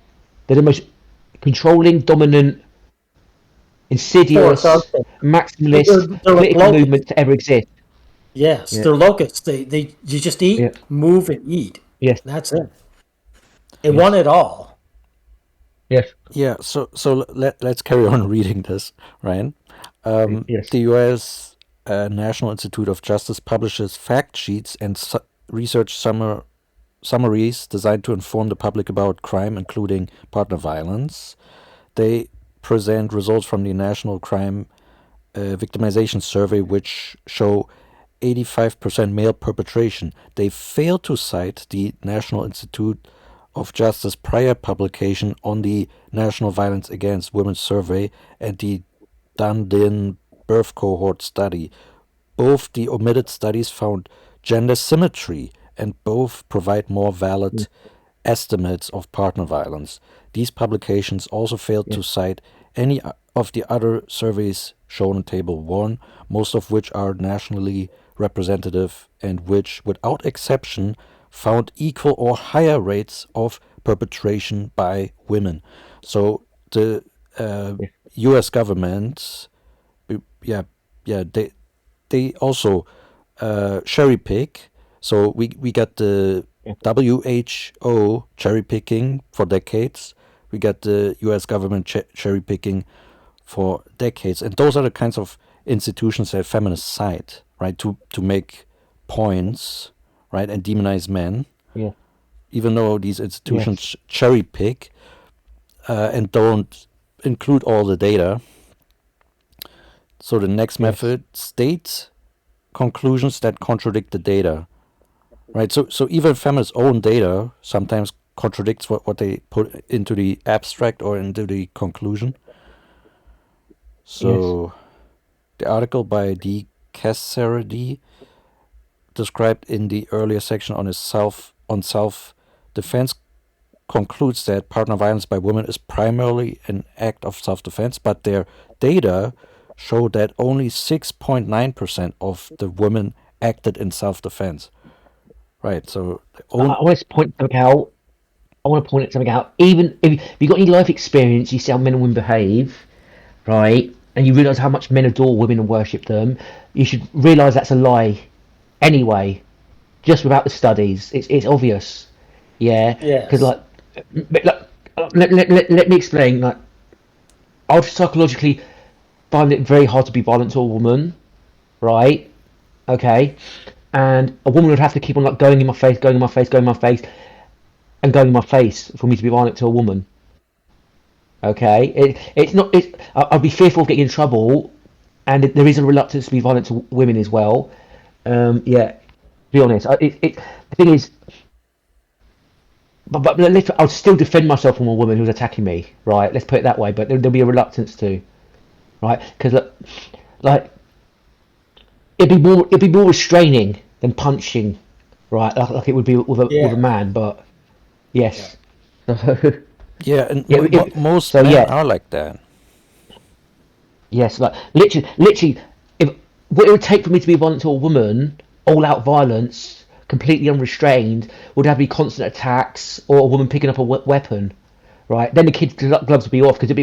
They're the most controlling, dominant, Force out insidious, there. maximalist They're like political locusts. movement to ever exist. Yes, Yeah, they're locusts. They you just eat, yeah, move, and eat. yes, That's it. They want yes, it all. yes, yeah, so let's carry on reading this, right? yes, The U.S. National Institute of Justice publishes fact sheets and research summaries designed to inform the public about crime, including partner violence. They present results from the National Crime Victimization Survey, which show 85% male perpetration. They fail to cite the National Institute of Justice prior publication on the National Violence Against Women Survey and the Dundin birth cohort study. Both the omitted studies found gender symmetry, and both provide more valid estimates of partner violence. These publications also failed to cite any of the other surveys shown in Table 1, most of which are nationally representative and which, without exception, found equal or higher rates of perpetration by women. So the U.S. government, they also cherry pick. So we got the WHO cherry picking for decades. We got the U.S. government cherry picking for decades, and those are the kinds of institutions that feminists cite, right, to make points, right, and demonize men. Yeah. Even though these institutions cherry pick and don't include all the data. So the next method states conclusions that contradict the data, right? So even feminists' own data sometimes contradicts what they put into the abstract or into the conclusion. So the article by D. Cassardi, described in the earlier section on self-defense, concludes that partner violence by women is primarily an act of self-defense, but their data show that only 6.9% of the women acted in self-defense. Right, so I want to point something out. Even if you've got any life experience, you see how men and women behave, right? And you realise how much men adore women and worship them. You should realise that's a lie anyway, just without the studies. It's obvious. Yeah? Yes. Because, let me explain. Like, I would psychologically find it very hard to be violent to a woman, right? Okay? And a woman would have to keep on like going in my face, and going in my face for me to be violent to a woman. Okay, it's not. I'd be fearful of getting in trouble, and there is a reluctance to be violent to women as well. To be honest, the thing is, but I'll still defend myself from a woman who's attacking me. Right, let's put it that way. But there'll be a reluctance to, right? Because like it'd be more restraining than punching, right? Like it would be with a man. But yes. Yeah, and most so, men are like that. Yes, like literally, if what it would take for me to be violent to a woman, all out violence, completely unrestrained, would have to be constant attacks or a woman picking up a weapon, right? Then the kids' gloves would be off because it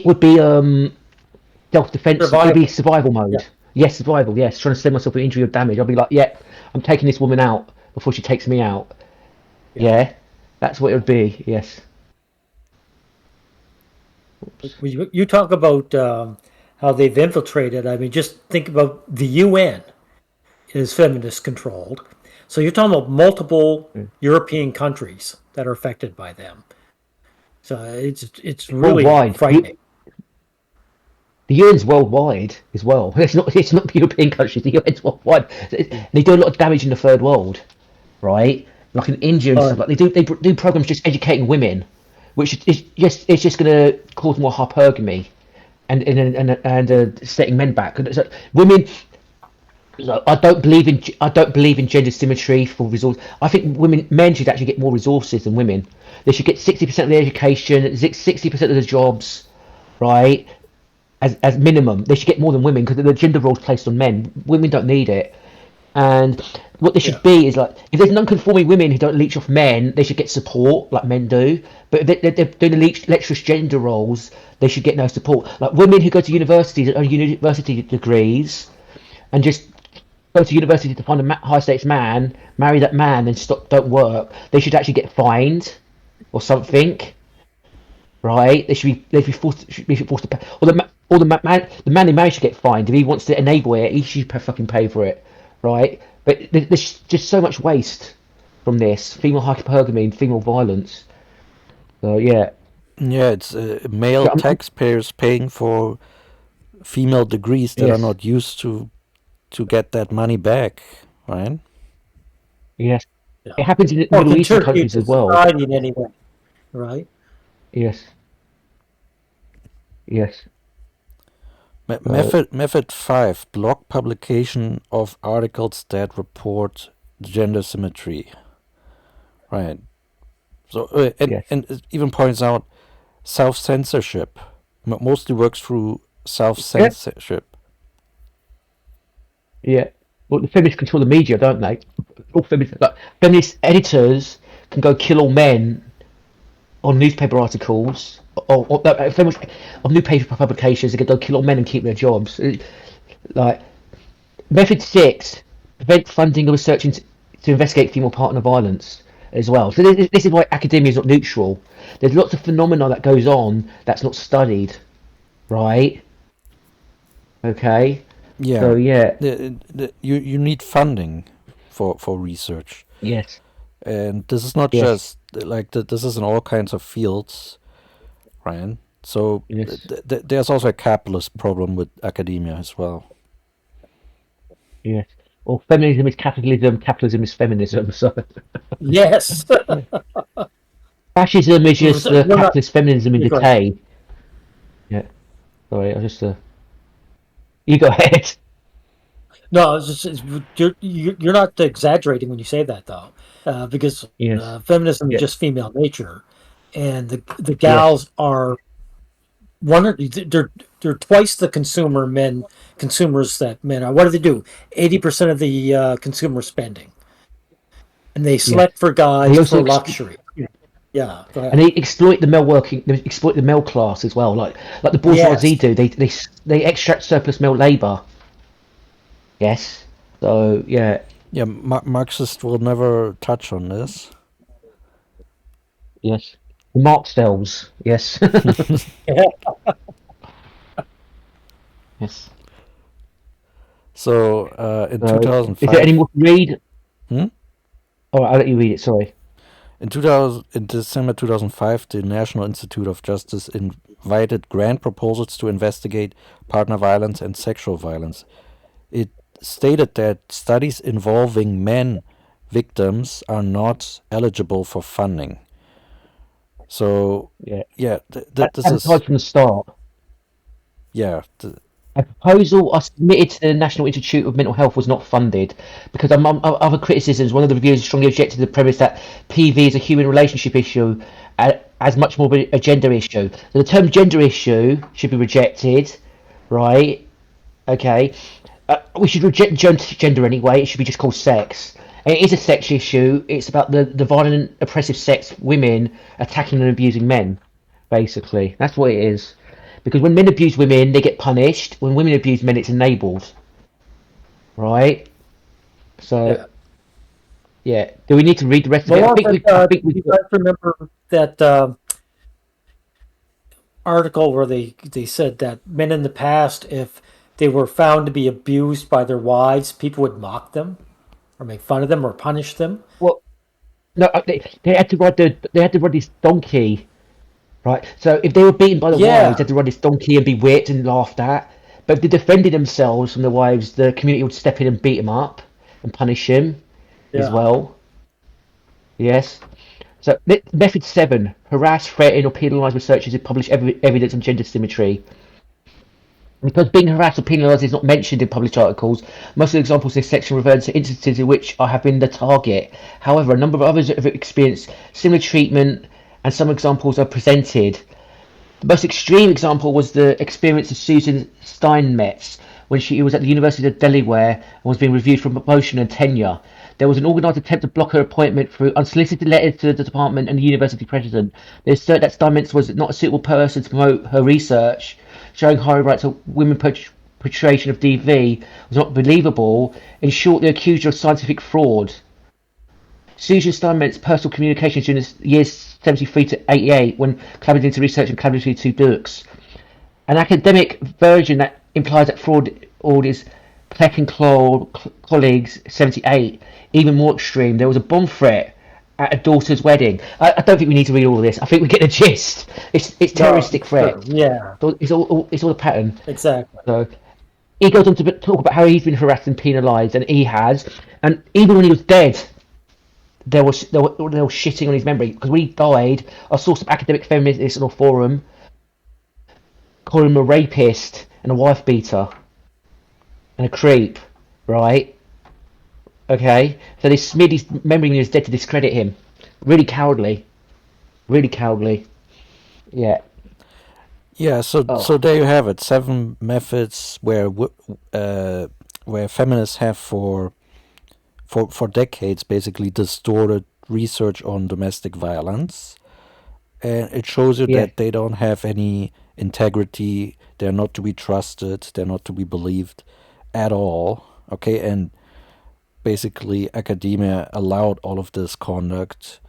would be self-defense. It'd be survival mode. Yeah. Yes, survival. Yes, trying to save myself an injury or damage. I'll be like, I'm taking this woman out before she takes me out. Yeah, that's what it would be. Yes. You talk about how they've infiltrated. I mean, just think about the UN is feminist controlled. So you're talking about multiple European countries that are affected by them. So it's really frightening. The UN's worldwide as well. It's not the European countries. The UN's worldwide. They do a lot of damage in the third world, right? Like in India and stuff. Like they do programs just educating women, which is just going to cause more hypergamy, and setting men back. So women, I don't believe in gender symmetry for resource. I think men should actually get more resources than women. They should get 60% of the education, 60% of the jobs, right? As minimum, they should get more than women because the gender roles placed on men. Women don't need it. And what they should be is like, if there's non-conforming women who don't leech off men, they should get support like men do. But if they're doing the lecherous gender roles, they should get no support. Like women who go to universities and earn university degrees and just go to university to find a high stakes man, marry that man, then don't work. They should actually get fined or something, right? They should be forced to pay. Or the man they marry should get fined if he wants to enable it. He should fucking pay for it. Right, but there's just so much waste from this: female hypergamy and female violence. So yeah, Yeah, it's male so, taxpayers paying for female degrees that are yes, not used to get that money back, right? yes. Yeah. It happens in the Or Middle Eastern contribute countries to as well. society in any way, right? Yes, yes. Method 5: block publication of articles that report gender symmetry. Right. So Yes. and it even points out self-censorship. Mostly works through Yeah. self-censorship. Yeah. Well, the feminists control the media, don't they? All feminists, like, feminist editors can go kill all men on newspaper articles, or feminist, on newspaper publications. They can go kill all men and keep their jobs. Like method 6: prevent funding of research to investigate female partner violence as well. So this is why academia is not neutral. There's lots of phenomena that goes on that's not studied, right? Okay. Yeah. So yeah. You need funding for research. Yes. And this is not Yes. just like this is in all kinds of fields, right? So Yes. there's also a capitalist problem with academia as well. Yes. Well, feminism is capitalism, capitalism is feminism. So Yes. fascism is just We're not. capitalist feminism in You go ahead. decay. Yeah. Sorry, I just. You go ahead. No, you're not exaggerating when you say that though, because Yes. feminism is Yeah. just female nature, and the Yes. gals are they're twice the consumers that men are. What do they do? 80% of the consumer spending, and they Yes. select for They guys also for luxury. Yeah, go and ahead. they exploit the male working. They exploit the male class as well, like the bourgeoisie Yes. do. They extract surplus male labor. Yes. So yeah. Yeah, Marxists will never touch on this. Yes. The Marx cells. Yes. Yes. So in So is there any 2005, more to read? hmm? All right, I'll let you read it. Sorry. In December 2005, the National Institute of Justice invited grant proposals to investigate partner violence and sexual violence. It stated that studies involving men victims are not eligible for funding. So Yeah. yeah, this is Advertised from the start. yeah. A proposal I submitted to the National Institute of Mental Health was not funded because among other criticisms, one of the reviewers strongly objected to the premise that PV is a human relationship issue as much more of a gender issue. So the term gender issue should be rejected, right? Okay. We should reject gender anyway. It should be just called sex. And it is a sex issue. It's about the violent, oppressive sex women attacking and abusing men, basically. That's what it is. Because when men abuse women, they get punished. When women abuse men, it's enabled, right? So Yeah. yeah. Do we need to read the rest of Well, it? I do think we. you guys remember that article where they said that men in the past, if they were found to be abused by their wives, people would mock them or make fun of them or punish them? Well, no, they had to ride this donkey, right? So if they were beaten by the wives, they Yeah, had to ride this donkey and be whipped and laughed at. But if they defended themselves from the wives, the community would step in and beat them up and punish him as yeah, well. Yes. So method 7: harass, threaten, or penalise researchers who publish evidence on gender symmetry. Because being harassed or penalised is not mentioned in published articles, most of the examples in this section refer to instances in which I have been the target. However, a number of others have experienced similar treatment, and some examples are presented. The most extreme example was the experience of Susan Steinmetz when she was at the University of Delaware and was being reviewed for promotion and tenure. There was an organised attempt to block her appointment through unsolicited letters to the department and the university president. They assert that Steinmetz was not a suitable person to promote her research, showing higher rights of women portrayal of DV was not believable. In short, they accused her of scientific fraud. Susan Steinmetz's personal communications during the years 73 to 88 when collaborating into research and collaborating two books. An academic version that implies that fraud is Kleck and colleagues 78, even more extreme. There was a bomb threat at a daughter's wedding. I don't think we need to read all of this. I think we get the gist. It's No, terroristic sure. threats. Yeah, It's all a pattern. exactly. So he goes on to talk about how he's been harassed and penalised, and he has. And even when he was dead, they were shitting on his memory because when he died, I saw some academic feminists on a forum calling him a rapist and a wife beater and a creep, right? Okay, so they smeared his memory when he was dead to discredit him. Really cowardly. Really cowardly. Yeah. Yeah, so Oh, there you have it. 7 methods where feminists have for decades basically distorted research on domestic violence, and it shows you yeah. that they don't have any integrity. They're not to be trusted. They're not to be believed at all. Okay, and basically academia allowed all of this conduct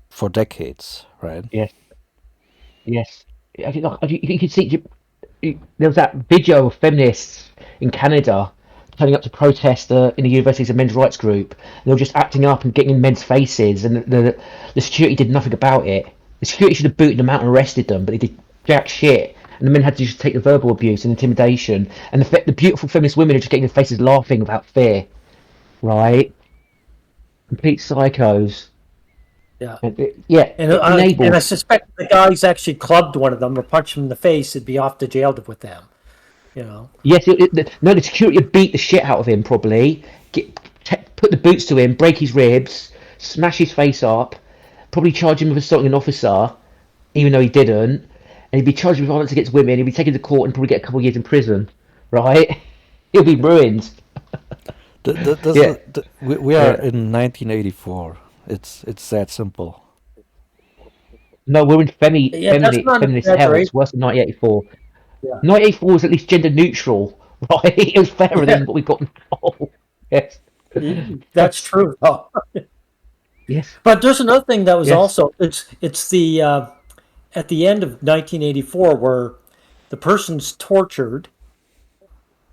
for decades, right? Yes. Yes. You can see there was that video of feminists in Canada turning up to protest in the university's a men's rights group. And they were just acting up and getting in men's faces, and the security did nothing about it. The security should have booted them out and arrested them, but they did jack shit. And the men had to just take the verbal abuse and intimidation. And the beautiful feminist women are just getting in their faces laughing without fear, right? Complete psychos. Yeah. And yeah, And it I enabled. suspect the guys actually clubbed one of them or punched him in the face. It'd be off to jail with them. You know. Yes, no, the security would beat the shit out of him probably. Put the boots to him, break his ribs, smash his face up, probably charge him with assaulting an officer, even though he didn't. And he'd be charged with violence against women. He'd be taken to court and probably get a couple of years in prison, right? He'll be ruined. Yeah, We are yeah. in 1984. It's that simple. No, we're in Yeah, that's not an feminist hell. exaggeration. It's worse than 1984. Yeah. 1984 was at least gender neutral, right? It was fairer Yeah. than what we've got now. Yes. That's true. Oh. Yes. But there's another thing that was Yes. also it's the at the end of 1984 where the person's tortured.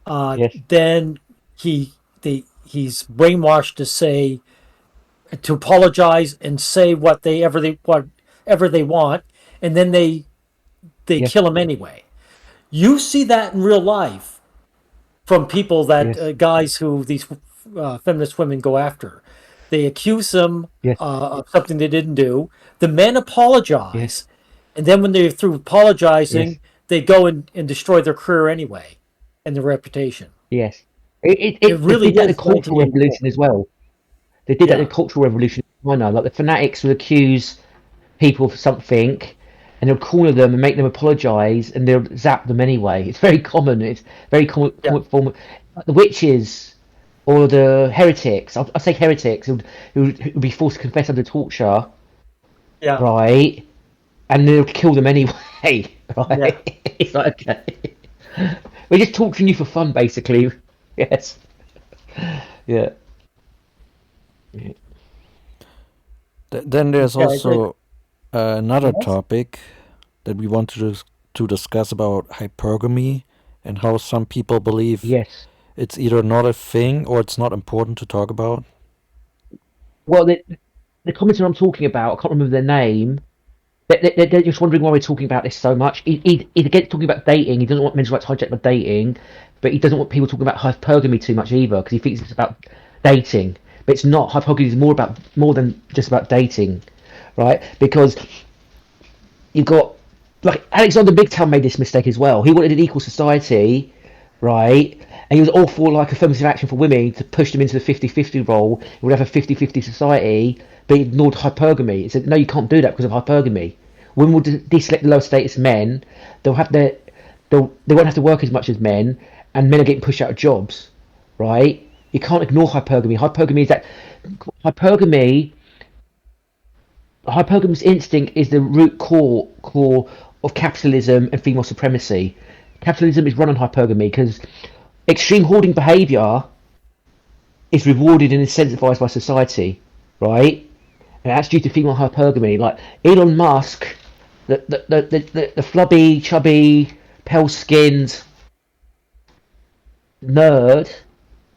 Yes. Then he's brainwashed to say to apologize and say whatever they want, and then they Yes. kill him anyway. You see that in real life from people that Yes. guys who these feminist women go after. They accuse them Yes. of something they didn't do. The men Yes. apologize, and then when they're through Yes. apologizing, they go and destroy their career anyway and their reputation. Yes. It They really did that in the is Cultural 1984. Revolution as well. They did that in Yeah, the Cultural Revolution in China. Like the fanatics would accuse people for something, and they'll corner them and make them apologise, and they'll zap them anyway. It's very common. It's very yeah, common form. Like the witches or the heretics. I'll say heretics who would be forced to confess under torture, yeah, right? And they'll kill them anyway, yeah. right? It's like okay. We're just torturing you for fun, basically. Yes. Yeah. Then there's Yeah, also another yes. topic that we want to discuss about hypergamy and how some people believe Yes. it's either not a thing or it's not important to talk about. Well, the commenter I'm talking about, I can't remember their name. They're just wondering why we're talking about this so much. He gets talking about dating. He doesn't want men's rights hijacked by dating, but he doesn't want people talking about hypergamy too much either because he thinks it's about dating. But it's not. Hypergamy is more than just about dating, right? Because you've got like Alexander Bigtown made this mistake as well. He wanted an equal society, right? And he was all for like affirmative action for women to push them into the 50-50 role. He would have a 50-50 society, but he ignored hypergamy. He said, no, you can't do that because of hypergamy. Women will deselect the lower status men. They'll have their, they won't have to work as much as men, and men are getting pushed out of jobs, right? You can't ignore hypergamy. Hypergamy Hypergamous instinct is the root core of capitalism and female supremacy. Capitalism is run on hypergamy because extreme hoarding behaviour is rewarded and incentivized by society, right? And that's due to female hypergamy. Like Elon Musk, the flubby, chubby, pale-skinned nerd,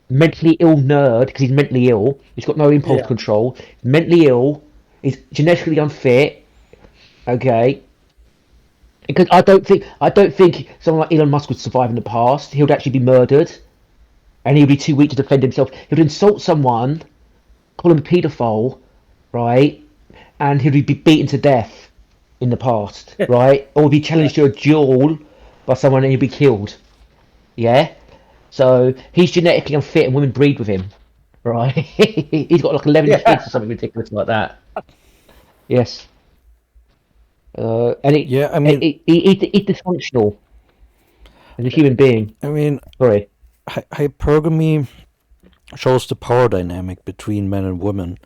mentally ill nerd because he's mentally ill. He's got no impulse Yeah, control. Mentally ill, He's genetically unfit. Okay, because I don't think someone like Elon Musk would survive in the past. He would actually be murdered, and he would be too weak to defend himself. He would insult someone, call him a paedophile, right, and he would be beaten to death in the past, right, or be challenged to a duel by someone and he'd be killed. Yeah, so he's genetically unfit, and women breed with him, right? He's got like 11 kids Yeah. or something ridiculous like that. Yes, and Yeah, I mean, he's dysfunctional as a human being. I mean, Sorry. hypergamy shows the power dynamic between men and women,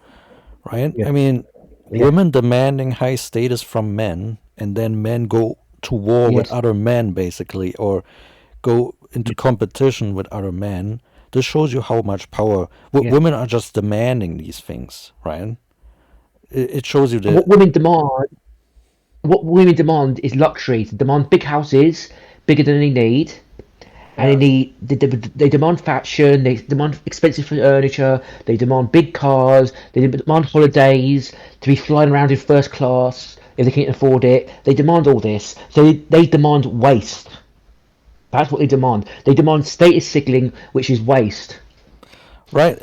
right? Yes. I mean, Yes. women demanding high status from men, and then men go to war with Yes. other men, basically, or go into Yes. competition with other men. This shows you how much power Yes. women are just demanding these things, right? It shows you And the what women demand is luxury. They demand big houses, bigger than they need, and Yeah. they demand fashion. They demand expensive furniture. They demand big cars. They demand holidays to be flying around in first class if they can't afford it. They demand all this. So they demand waste. That's what they demand. They demand status signaling, which is waste. right.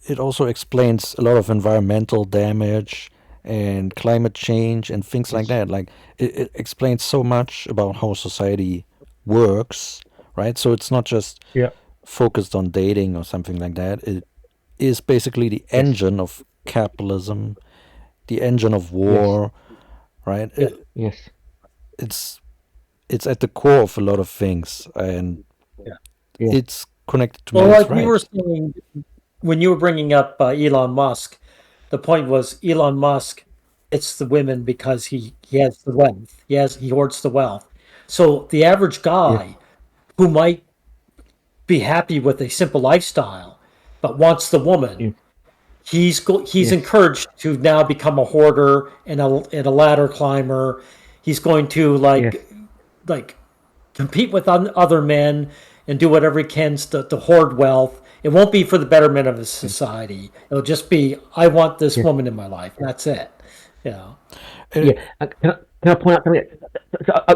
It also explains a lot of environmental damage and climate change and things like Yes. that. Like it explains so much about how society works, right? So it's not just Yeah. focused on dating or something like that. It is basically the Yes. engine of capitalism, the engine of Yes. war, right? Yeah. Yes. It's it's at the core of a lot of things, and Yeah. Yes. it's connected to Well, men's like you were rights. saying when you were bringing up Elon Musk, the point was Elon Musk. It's the women because he has the wealth. He hoards the wealth. So the average Yes. guy who might be happy with a simple lifestyle but wants the woman, Yes. he's Yes. encouraged to now become a hoarder and a ladder climber. He's going to Yes. like compete with other men and do whatever he can to hoard wealth. It won't be for the betterment of his Yes. society. It'll just be, I want this Yes. woman in my life. That's it. Yeah. Uh, Yeah, can I point out something?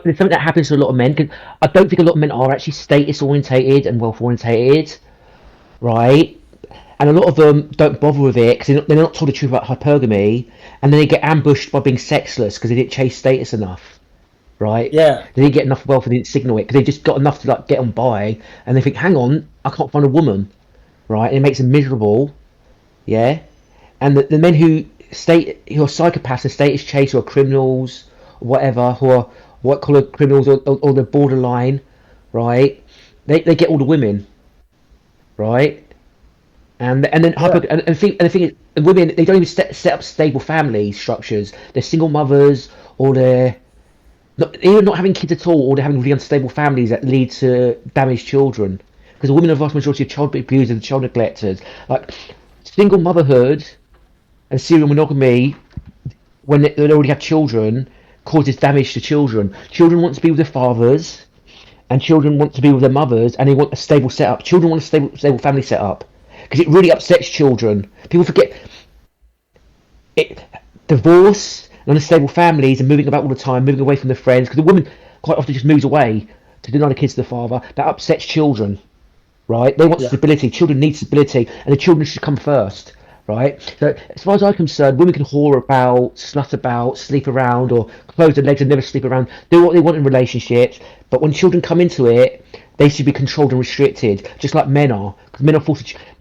There's something that happens to a lot of men. 'Cause I don't think a lot of men are actually status orientated and wealth orientated, right? And a lot of them don't bother with it because they're not told the truth about hypergamy, and then they get ambushed by being sexless because they didn't chase status enough, right? Yeah. They didn't get enough wealth and didn't signal it because they just got enough to like get on by, and they think, hang on, I can't find a woman, right? And it makes them miserable, yeah. And the men who are psychopaths and status chase or criminals or whatever, who are white collar criminals or the borderline, right? They get all the women, right? And then Yeah. and the thing is, women they don't even set up stable family structures. They're single mothers or they're either not having kids at all or they're having really unstable families that lead to damaged children. Because women are the vast majority of child abusers and child neglectors. Like single motherhood and serial monogamy when they already have children causes damage to children. Children want to be with their fathers, and children want to be with their mothers, and they want a stable setup. Children want a stable family setup because it really upsets children. People forget it. Divorce and unstable families and moving about all the time, moving away from their friends because the woman quite often just moves away to deny the kids to the father. That upsets children, right? They want Yeah. stability. Children need stability, and the children should come first, right? So, as far as I'm concerned, women can whore about, slut about, sleep around, or close their legs and never sleep around, do what they want in relationships. But when children come into it, they should be controlled and restricted, just like men are. Because men are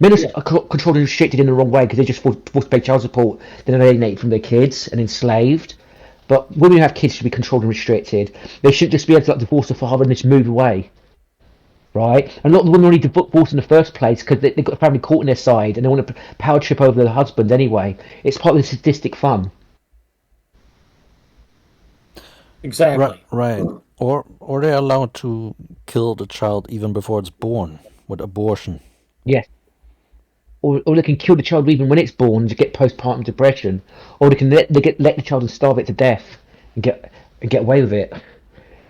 men Yeah. are controlled and restricted in the wrong way because they're just forced to pay child support, then alienated from their kids and enslaved. But women who have kids should be controlled and restricted. They shouldn't just be able to like divorce the father and just move away, right? And a lot of the women already divorced in the first place because they've got the family caught on their side and they want to power trip over their husband anyway. It's part of the sadistic fun. right, Exactly. right. Or they're allowed to kill the child even before it's born with abortion. Yes. Or they can kill the child even when it's born to get postpartum depression. Or they can let the child and starve it to death and get away with it.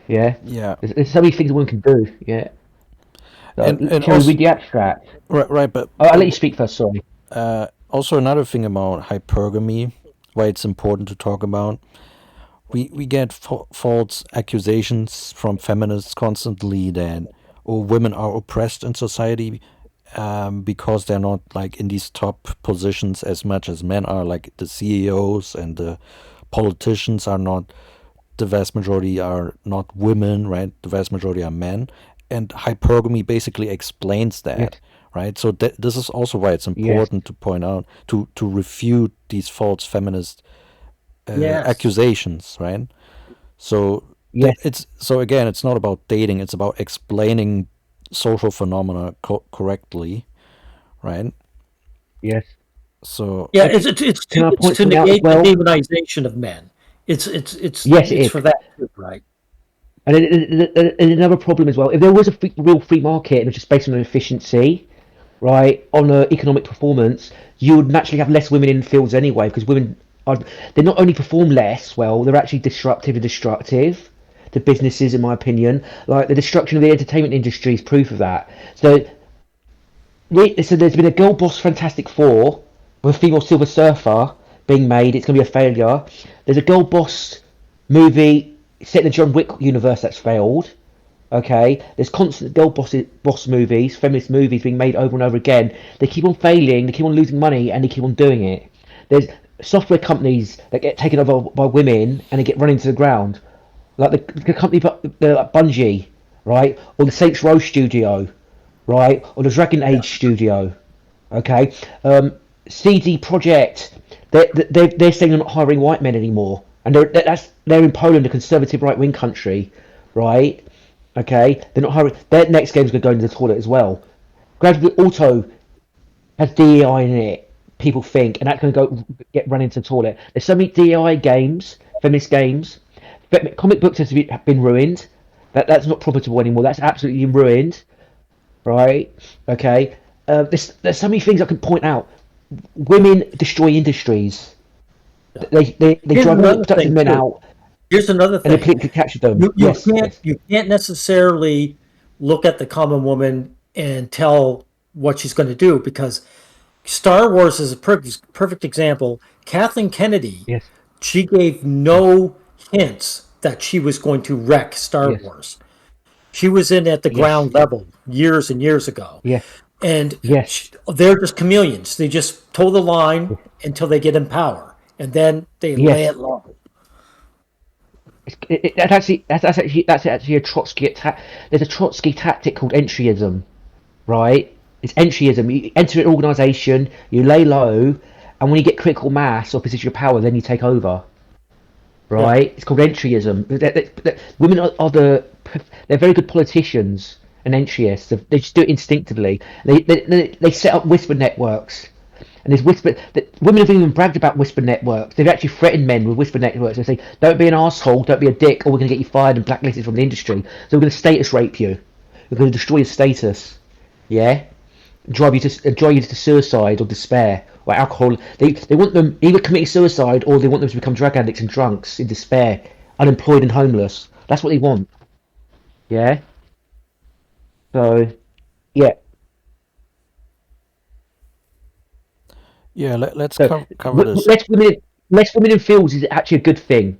Yeah. Yeah, There's so many things a woman can do. Yeah. So, and shall we read also the abstract? right, right. But I'll let you speak first. Sorry. Also, another thing about hypergamy, why it's important to talk about. We get false accusations from feminists constantly that women are oppressed in society because they're not like in these top positions as much as men are. Like the CEOs and the politicians are not. The vast majority are not women, right? The vast majority are men, and hypergamy basically explains that, Yes, right? So this is also why it's yes, important to point out to refute these false feminist Yes. accusations, right? So yes, it's so again, it's not about dating; it's about explaining social phenomena correctly, right? yes. So Yeah, Uh, Can I it's point to something out as negate the well? demonization of men. Yes, it It's is. for that too, right? And another problem as well. If there was a real free market and it was just based on efficiency, right, on economic performance, you would naturally have less women in fields anyway, because women are they not only perform less well, they're actually disruptive and destructive to businesses, in my opinion. Like the destruction of the entertainment industry is proof of that. So there's been a girl boss Fantastic Four with a female Silver Surfer being made. It's going to be a failure. There's a girl boss movie set in the John Wick universe that's failed. Okay, there's constant boss movies, feminist movies being made over and over again. They keep on failing, they keep on losing money, and they keep on doing it. There's software companies that get taken over by women and they get run into the ground, like the company like Bungie, right, or the Saints Row studio, right, or the Dragon Yeah. Age studio. Okay, CD Projekt, they're saying they're not hiring white men anymore, and they're in Poland, a conservative right wing country, right? Okay, they're not hiring. Their next game's gonna go into the toilet as well. Grand Theft Auto has DEI in it. People think, and that's gonna go get run into the toilet. There's so many DEI games, feminist games. Comic books have been ruined. That's not profitable anymore. That's absolutely ruined, right? Okay. There's so many things I can point out. Women destroy industries. Yeah. They Here's drive all the another productive thing men too. out, Here's another and they thing. politically capture them. Yes, yes, You can't necessarily look at the common woman and tell what she's going to do because Star Wars is a perfect example. Kathleen Kennedy, yes, she gave yes, no hints that she was going to wreck Star yes, Wars. She was in at the yes, ground level years and years ago, yes, and yes, they're just chameleons. They just toe the line until they get in power, and then they lay yes. it low. That's actually a Trotsky attack. There's a Trotsky tactic called entryism, right? It's entryism. You enter an organisation, you lay low, and when you get critical mass or position of power, then you take over, Yeah, right? It's called entryism. Women they're very good politicians and entryists. They just do it instinctively. They set up whisper networks. And there's whisper that women have even bragged about whisper networks. They've actually threatened men with whisper networks. They say, "Don't be an asshole, don't be a dick, or we're going to get you fired and blacklisted from the industry. So we're going to status rape you. We're going to destroy your status. Yeah, drive you to suicide or despair or alcohol. They want them either committing suicide or they want them to become drug addicts and drunks in despair, unemployed and homeless. That's what they want. Yeah. So yeah. yeah, let's So cover this. less women in fields is actually a good thing.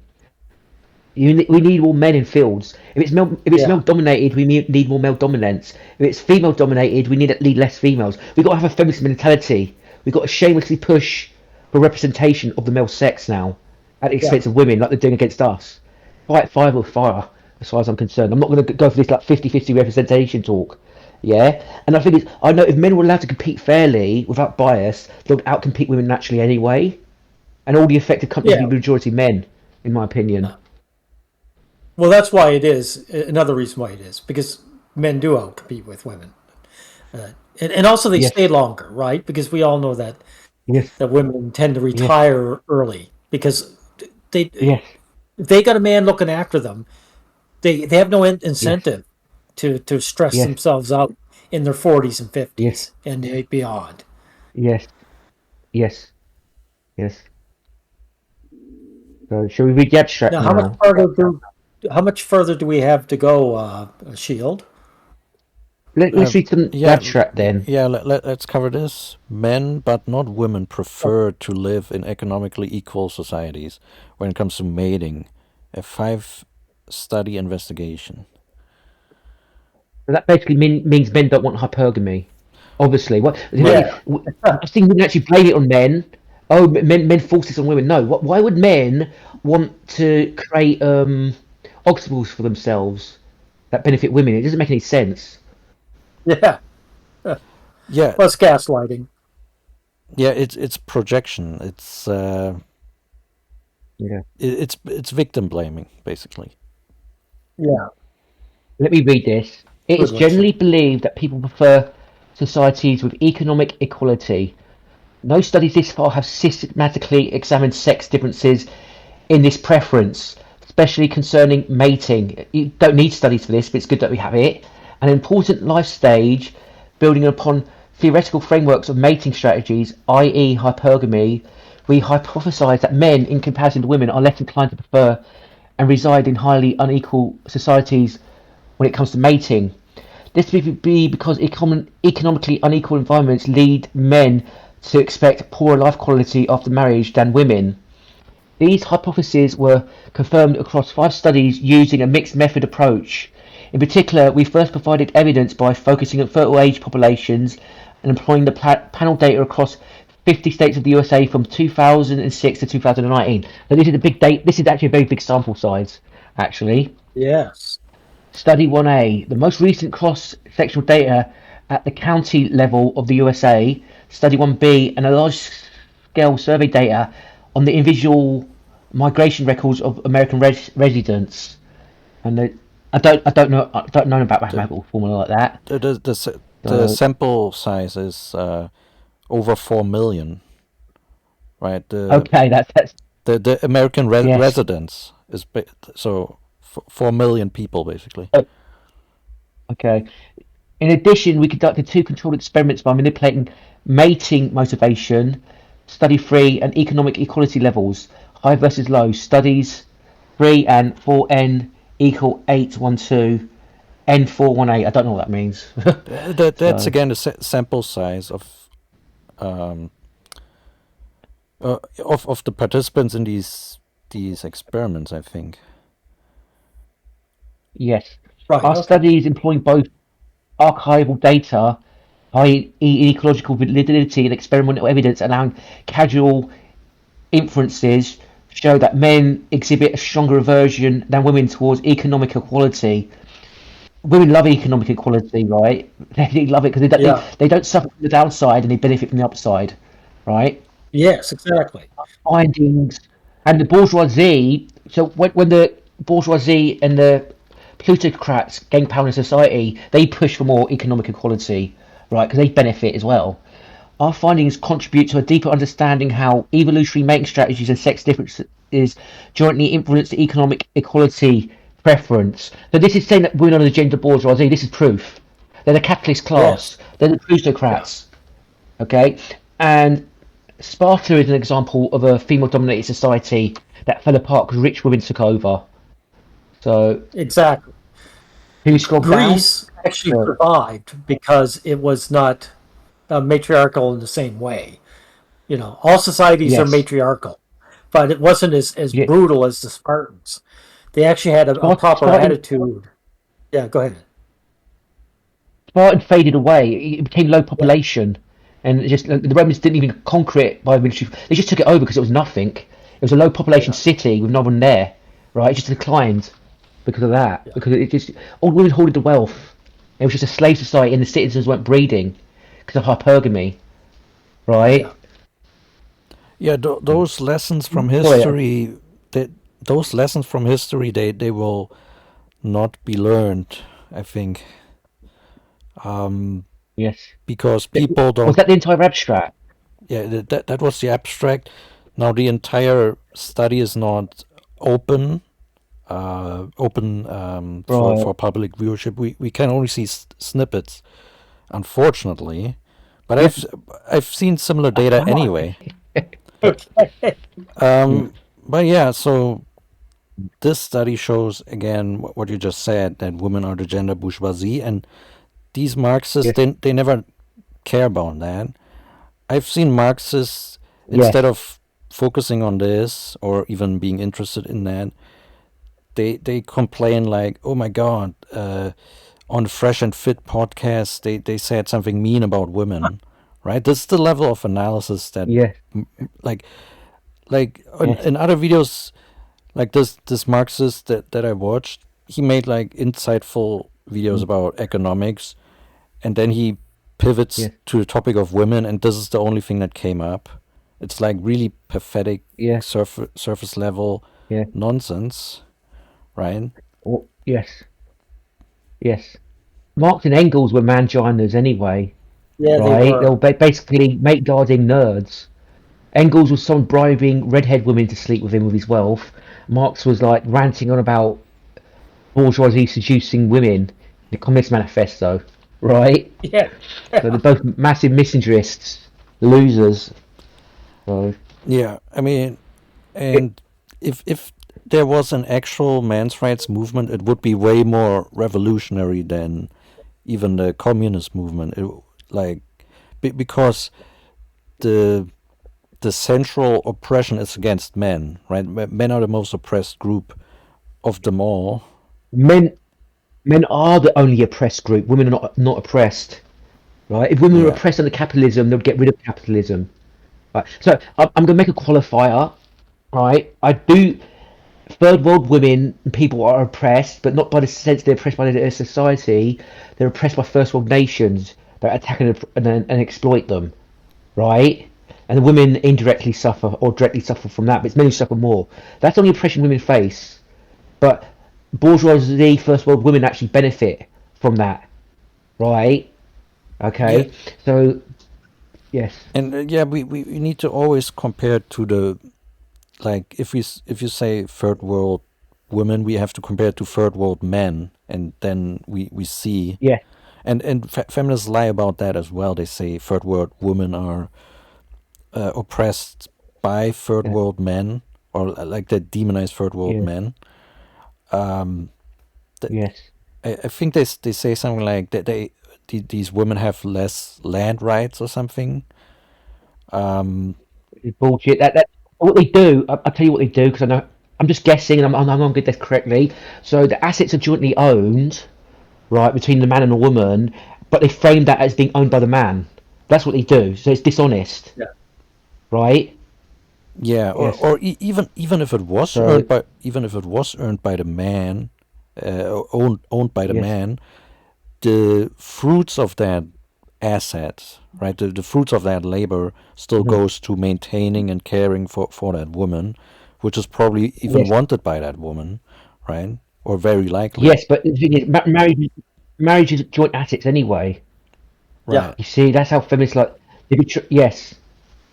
We need more men in fields. If it's yeah, male dominated, we need more male dominance. If it's female dominated, we need less females. We've got to have a feminist mentality. We've got to shamelessly push for representation of the male sex now, at the yeah. expense of women, like they're doing against us. Fight fire with fire, as far as I'm concerned. I'm not going to go for this like 50-50 representation talk. Yeah, and I know if men were allowed to compete fairly without bias, they would outcompete women naturally anyway. And all the affected companies Yeah. would be majority men, in my opinion. Well, that's why it is another reason why it is because men do outcompete with women, and also they Yes, stay longer, right? Because we all know yes, that women tend to yes, retire early because they yes, if they got a man looking after them, they have no yes, incentive to stress yes, themselves out in their 40s and yes, 50s and beyond. yes, yes, yes. So shall we read the abstract Now, now? how much further do we have to go, Shield? Let's read some Yeah, abstract then. yeah. Let's cover this. Men, but not women, prefer to live in economically equal societies when it comes to mating. A 5-study investigation. So that basically means men don't want hypergamy. Obviously, what Right. Yeah. I think we can actually blame it on men. Oh, men force this on women. No, why would men want to create obstacles for themselves that benefit women? It doesn't make any sense. Yeah. Yeah, Plus gaslighting. yeah. It's projection. Yeah. It's victim blaming basically. Yeah. Let me read this. It is Good, Richard. generally believed that people prefer societies with economic equality. No studies this far have systematically examined sex differences in this preference, especially concerning mating. You don't need studies for this, but it's good that we have it. An important life stage, building upon theoretical frameworks of mating strategies, i.e., hypergamy, we hypothesize that men, in comparison to women, are less inclined to prefer and reside in highly unequal societies when it comes to mating. This would be because economically unequal environments lead men to expect poorer life quality after marriage than women. These hypotheses were confirmed across 5 studies using a mixed method approach. In particular, we first provided evidence by focusing on fertile age populations and employing the panel data across 50 states of the USA from 2006 to 2019. So this is a big date. This is actually a very big sample size, actually. Yes. Study 1A, the most recent cross-sectional data at the county level of the USA. Study 1B, and a large-scale survey data on the individual migration records of American residents. And I don't know about The mathematical formula like that. the So sample size is over 4 million, right? okay, The American yes. residents is so 4 million people basically. Oh, okay. In addition, we conducted 2 controlled experiments by manipulating mating motivation, study 3, and economic equality levels, high versus low. Studies 3 and 4n equal 812, n418. I don't know what that means. That's So, again the sample size um, of the participants in these experiments, I think. yes. Right. Our Okay. studies employing both archival data, i.e., ecological validity, and experimental evidence, allowing casual inferences show that men exhibit a stronger aversion than women towards economic equality. Women love economic equality, right? They love it because Yeah. they don't suffer from the downside and they benefit from the upside, right? Yes, exactly. Findings and the bourgeoisie. So when the bourgeoisie and the plutocrats gain power in society, they push for more economic equality, right? Because they benefit as well. Our findings contribute to a deeper understanding how evolutionary mating strategies and sex differences jointly influence the economic equality preference. So this is saying that women are the gender bourgeoisie. This is proof. They're the capitalist Yes. class. They're the Yeah. plutocrats. Okay, and Sparta is an example of a female-dominated society that fell apart because rich women took over. So, Exactly. can you scroll down? Greece actually So, survived because it was not matriarchal in the same way. All societies are yes, matriarchal, but it wasn't as yeah, brutal as the Spartans. They actually had a proper Spartan, attitude. Yeah, go ahead. Spartan faded away. It became low Yeah, population, and the Romans didn't even conquer it by military. They just took it over because it was nothing. It was a low population yeah, city with no one there, right? It just declined because of that. yeah, Because it just all women hoarded the wealth. It was just a slave society, and the citizens weren't breeding because of hypergamy, yeah. right? Yeah, those lessons from Sorry, history, that those lessons from history, they will not be learned, I think, yes. because people Was don't. that the entire abstract? Yeah, that was the abstract. Now the entire study is not open, Right. for public viewership. We can only see snippets, unfortunately. But Yeah, I've seen similar that's data fine. anyway. Okay. But yeah, so this study shows again what you just said, that women are the gender bourgeoisie, and these Marxists, Yes. they never care about that. I've seen Marxists, instead Yes. of focusing on this or even being interested in that, they complain like, oh my god, on Fresh and Fit podcast, they said something mean about women, right? This is the level of analysis that, Yes. like, Yes. in other videos, like this Marxist that I watched, he made like insightful videos Mm. about economics, and then he pivots Yes. to the topic of women, and this is the only thing that came up. It's like really pathetic Yes. surface level Yes. nonsense, right? Or, yes. Yes. Marx and Engels were manginers anyway, Yeah, they right? They were were. basically mate guarding nerds. Engels was someone bribing redhead women to sleep with him with his wealth. Marx was like ranting on about bourgeoisie seducing women in the Communist Manifesto, right? Yeah. So they're both massive misandrists, losers. So Yeah, I mean, it, and if there was an actual men's rights movement, it would be way more revolutionary than even the communist movement. Like, because the the central oppression is against men, right? Men are the most oppressed group of them all. men men are the only oppressed group. Women are not oppressed, right? If women were Yeah, oppressed under capitalism, they'd get rid of capitalism. Right. So I'm going to make a qualifier. Right. I do. Third world women and people are oppressed, but not by the sense they're oppressed by their society. They're oppressed by first world nations that attack and exploit them. Right. And the women indirectly suffer or directly suffer from that, but it's men who suffer more. That's the only oppression women face. But bourgeoisie, first world women actually benefit from that. Right. yeah, Okay. So yes. and yeah, we need to always compare to the, like, if you say third world women, we have to compare it to third world men, and then we see, Yeah. and feminists lie about that as well. They say third world women are oppressed by third Yeah. world men, or like they demonize third world Yeah. men. Th- Yes. I think they say something like that these women have less land rights or something. It's bullshit. That what they do. I'll tell you what they do because I know. I'm just guessing, and I'm going to get this correctly. So the assets are jointly owned, right, between the man and the woman, but they frame that as being owned by the man. That's what they do. So it's dishonest, Yeah. right? Yeah, Yes. or even if it was So earned by the man, owned by the yes. man, the fruits of that asset, right? The fruits of that labor still Mhm. goes to maintaining and caring for that woman, which is probably even Yes. wanted by that woman, right? Or very likely, Yes, but the thing is, marriage is joint assets anyway. Yeah. right? You see, that's how feminists like. Yes. Yes.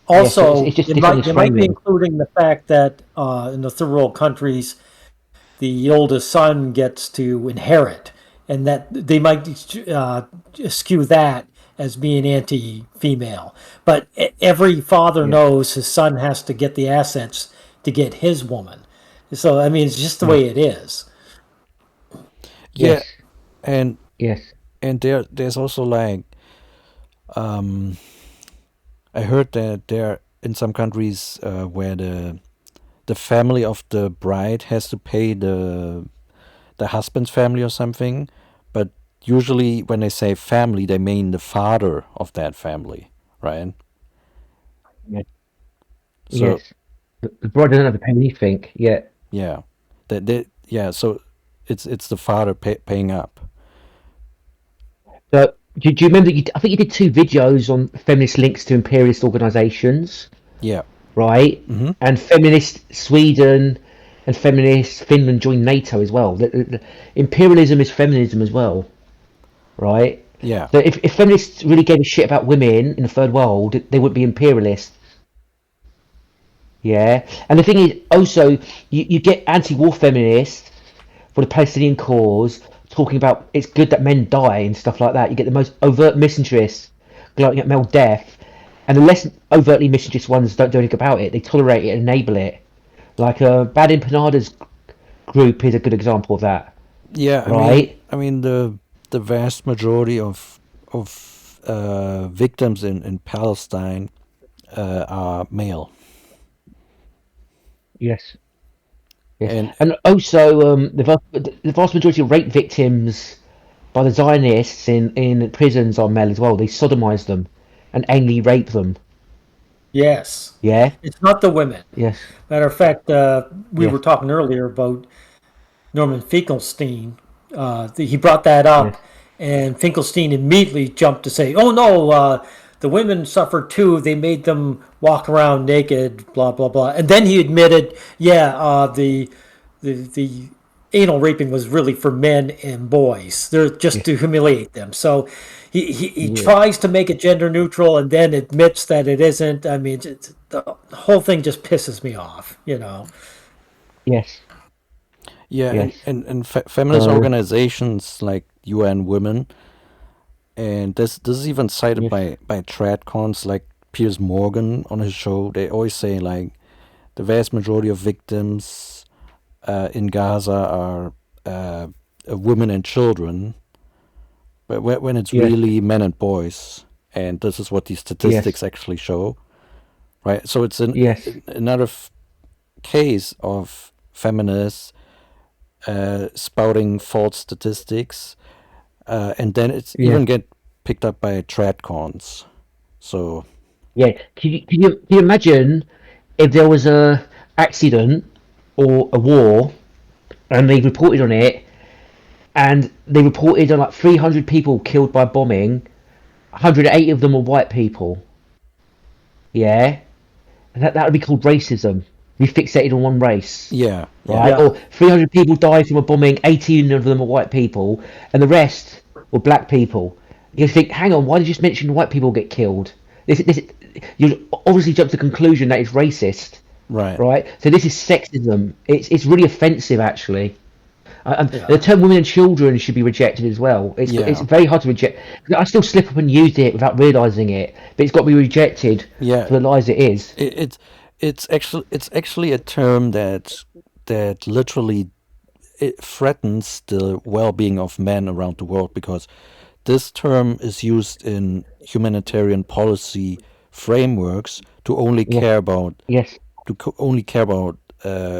So it's Also, just it dishonest might be framing. including the fact that in the third world countries, the oldest son gets to inherit, and that they might skew that as being anti-female. But every father Yes. knows his son has to get the assets to get his woman. So I mean, it's just the Yes. way it is. Yeah, Yes. and Yes. there's also like, um, I heard that there in some countries where the family of the bride has to pay the husband's family or something, but usually when they say family, they mean the father of that family, right? Yes. So Yes. The bride doesn't have to pay anything. Yeah. yeah, yeah, so it's the father paying up. So, do you remember? I think you did two videos on feminist links to imperialist organisations, Yeah. right? Hmm. And feminist Sweden and feminist Finland joined NATO as well. Imperialism is feminism as well, right? Yeah. So, if feminists really gave a shit about women in the third world, they would be imperialists. Yeah. And the thing is, also, you get anti-war feminists for the Palestinian cause, talking about it's good that men die and stuff like that. You get the most overt misogynists gloating at male death, and the less overtly misogynist ones don't do anything about it. They tolerate it and enable it. Like Bad Empanada's group is a good example of that, Yeah, right? I mean the vast majority of victims in Palestine are male, Yes. Yes. and And also, the vast majority of rape victims by the Zionists in prisons are male as well. They sodomize them and anally rape them. Yes. Yeah. It's not the women. Yes. Matter of fact, we were Yes. talking earlier about Norman Finkelstein. He brought that Yes. up, and Finkelstein immediately jumped to say, "Oh no, the women suffered too. They made them walk around naked, blah blah blah." And then he admitted, "Yeah, the anal raping was really for men and boys. They're just Yes. to humiliate them." So he Yeah. tries to make it gender neutral, and then admits that it isn't. I mean, the whole thing just pisses me off. You know. Yes. yeah, Yes. and feminist So organizations like UN Women, and this is even cited yes. by tradcons like Piers Morgan on his show. They always say like the vast majority of victims in Gaza are women and children, but when it's Yes. really men and boys, and this is what these Yes. statistics actually show, right? So it's Yes. another case of feminists spouting false statistics, and then it's Yes. even get picked up by tradcons. So Yeah. Can you imagine if there was a accident or a war and they reported on it and they reported on like 300 people killed by bombing, 180 of them were white people. Yeah, and that would be called racism. We fixated on one race, yeah, yeah, right? Yeah. Or 300 people died from a bombing, 18 of them are white people, and the rest were black people. You think, hang on, why did you just mention white people get killed? You obviously jump to the conclusion that it's racist, right, right? So this is sexism. It's really offensive, actually. And the Yeah. term women and children should be rejected as well. It's yeah, very hard to reject. I still slip up and use it without realizing it, but it's got to be rejected yeah. for the lies it is. It's actually a term that literally it threatens the well-being of men around the world, because this term is used in humanitarian policy frameworks to only Yes, care about yes,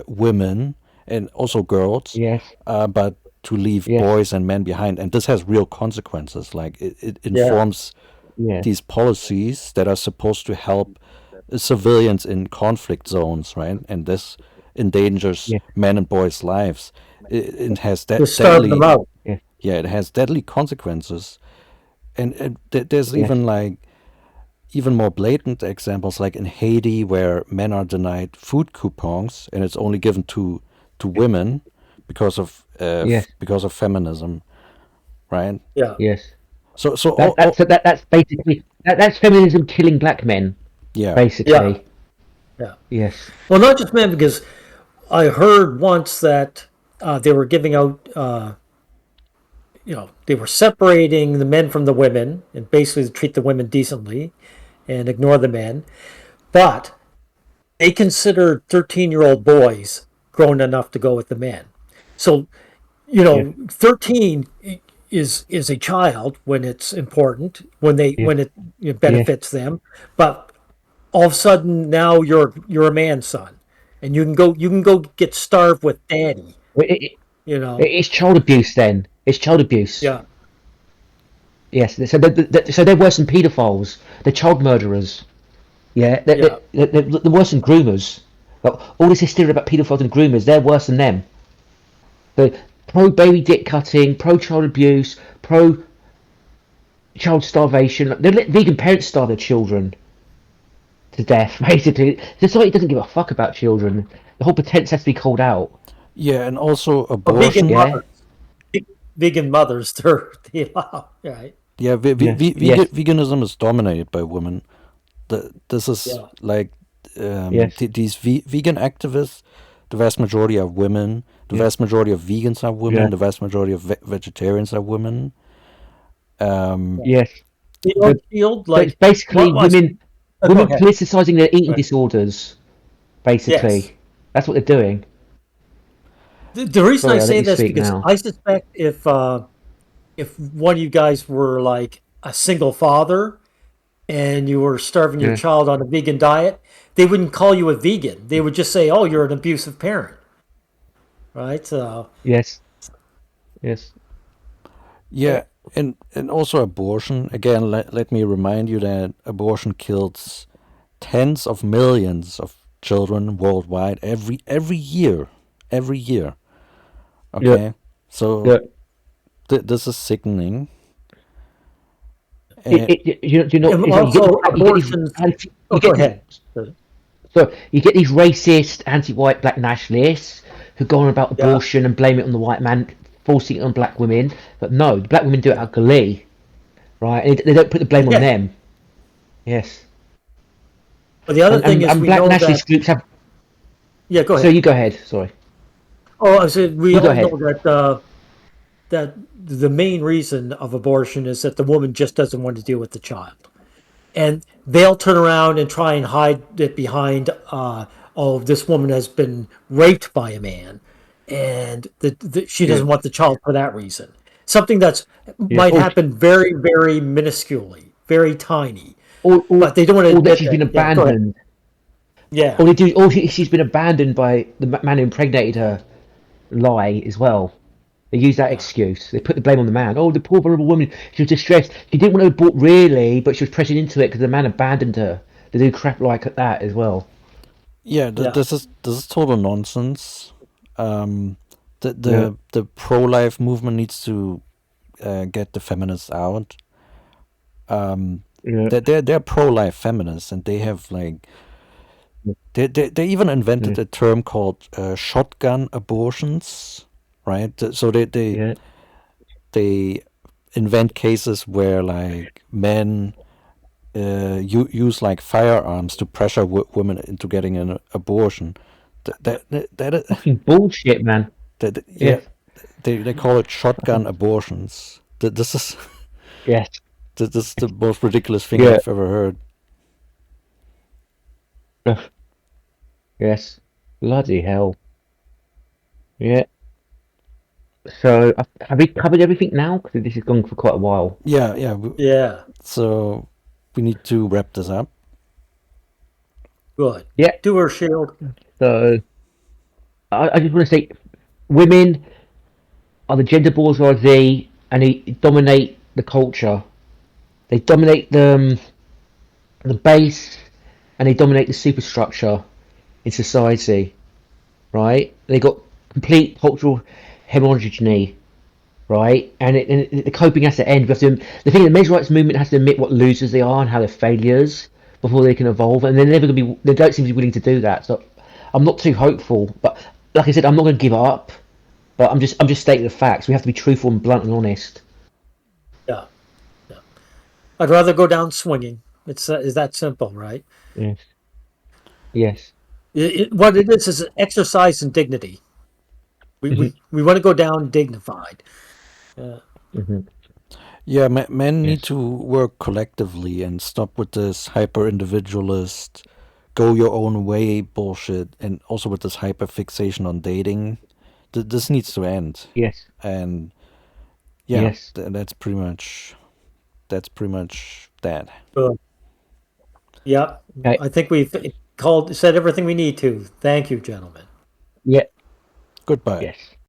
women and also girls, yes, but to leave yes, boys and men behind. And this has real consequences. Like it Yeah. informs yes, these policies that are supposed to help civilians in conflict zones, right? And this endangers yes, men and boys' lives. It has Just starve them deadly, out. yes, yeah, it has deadly consequences. And there's yes, even like even more blatant examples, like in Haiti, where men are denied food coupons, and it's only given to women because of yes, because of feminism, right? Yeah. yes. So That that's that's basically that's feminism killing black men, yeah, Yeah. basically. Yeah. Yes, Well, not just men, because I heard once that they were giving out, they were separating the men from the women and basically treat the women decently and ignore the men. But they considered 13-year-old boys grown enough to go with the men. So, yes, 13 is a child when it's important, yes, when it yes. benefits them. But all of a sudden now you're a man's son, and you can go get starved with daddy. It, it, You know. it's child abuse. Then it's child abuse. Yeah. Yes, so they're worse than paedophiles. They're child murderers. Yeah, Yeah. they're worse than groomers. Like, all this hysteria about paedophiles and groomers, they're worse than them. So pro baby dick cutting, pro child abuse, pro child starvation. They let vegan parents starve their children to death. Basically, society doesn't give a fuck about children. The whole pretense has to be called out. yeah, and also But vegan abortion. Yeah, mothers, vegan mothers, they allow, right? Yeah, yes, yes, veganism is dominated by women. This is Yeah. like yes, these vegan activists. The vast majority are women. The yes, vast majority of vegans are women. yes, The vast majority of vegetarians are women. Um, Yeah. yes. You So, don't shield so it's like basically what was? Go women ahead. politicizing their eating Right. disorders. Yes. Basically, that's what they're doing. The reason I Sorry, I'll let say you this speak because now. I suspect if if one of you guys were like a single father and you were starving your Yeah. child on a vegan diet, they wouldn't call you a vegan. They would just say, "Oh, you're an abusive parent," right? So, Yes. Yes. Yeah, and also abortion. Again, let me remind you that abortion kills tens of millions of children worldwide every year, every year. Yeah. Okay, so Yeah. this is sickening. It, And it, you know, and it's like also abortions. Oh, you go get these, ahead. so you get these racist, anti-white, black nationalists who go on about Yeah, abortion and blame it on the white man, forcing it on black women. But no, the black women do it yeah, out of glee, right? And they don't put the blame on yeah. them. Yes, But the other and thing is, and we black know that. nationalist groups have. Yeah, go So ahead. you go ahead. Sorry, Oh, I said we you go all know ahead. that that the main reason of abortion is that the woman just doesn't want to deal with the child, and they'll turn around and try and hide it behind, oh, this woman has been raped by a man, and she Yeah, doesn't want the child for that reason. Something that's yeah. might happen very, very minusculely, very tiny, Or, or, but they don't want to or that admit she's that. been Yeah, go ahead. abandoned, Yeah, or they do, or she's been abandoned by the man who impregnated her. Lie as well. They use that yeah, excuse. They put the blame on the man. Oh, the poor vulnerable woman. She was distressed. She didn't want to abort really, but she was pressured into it because the man abandoned her. They do crap like that as well. yeah, yeah, this is total nonsense. Um, the Yeah. the pro life movement needs to get the feminists out. Yeah. They're pro life feminists, and they have like they even invented Yeah. a term called shotgun abortions, right? So Yeah. they invent cases where like men use like firearms to pressure women into getting an abortion. Fucking bullshit, man. Yeah, Yes. they call it shotgun abortions. This is Yes. this is the most ridiculous thing Yeah. I've ever heard. Ugh. Yes. Bloody hell. Yeah. So have we covered everything now? Because this has gone for quite a while. Yeah, yeah. yeah. So we need to wrap this up. Good. Yeah. Do her shield. So I just want to say, women are the gender bourgeoisie, and they dominate the culture. They dominate the base, and they dominate the superstructure in society. Right? They got complete cultural heterogeneity. Right? And the coping has to end. We have to. The thing, the men's rights movement has to admit what losers they are and how they're failures before they can evolve. And they're never going to be. They don't seem to be willing to do that. So I'm not too hopeful. But like I said, I'm not going to give up. But I'm just stating the facts. We have to be truthful and blunt and honest. Yeah, yeah. I'd rather go down swinging. It's that simple, right? Yes. Yes. What it is an exercise in dignity. We Hmm. we, we want to go down dignified. Hmm. Yeah, men need Yes. to work collectively and stop with this hyper individualist, go your own way bullshit, and also with this hyper fixation on dating. This needs to end. Yes. And yeah, Yes. that's pretty much that. Uh, yeah, Okay. I think we've said everything we need to. Thank you, gentlemen. Yeah. Goodbye. Yes.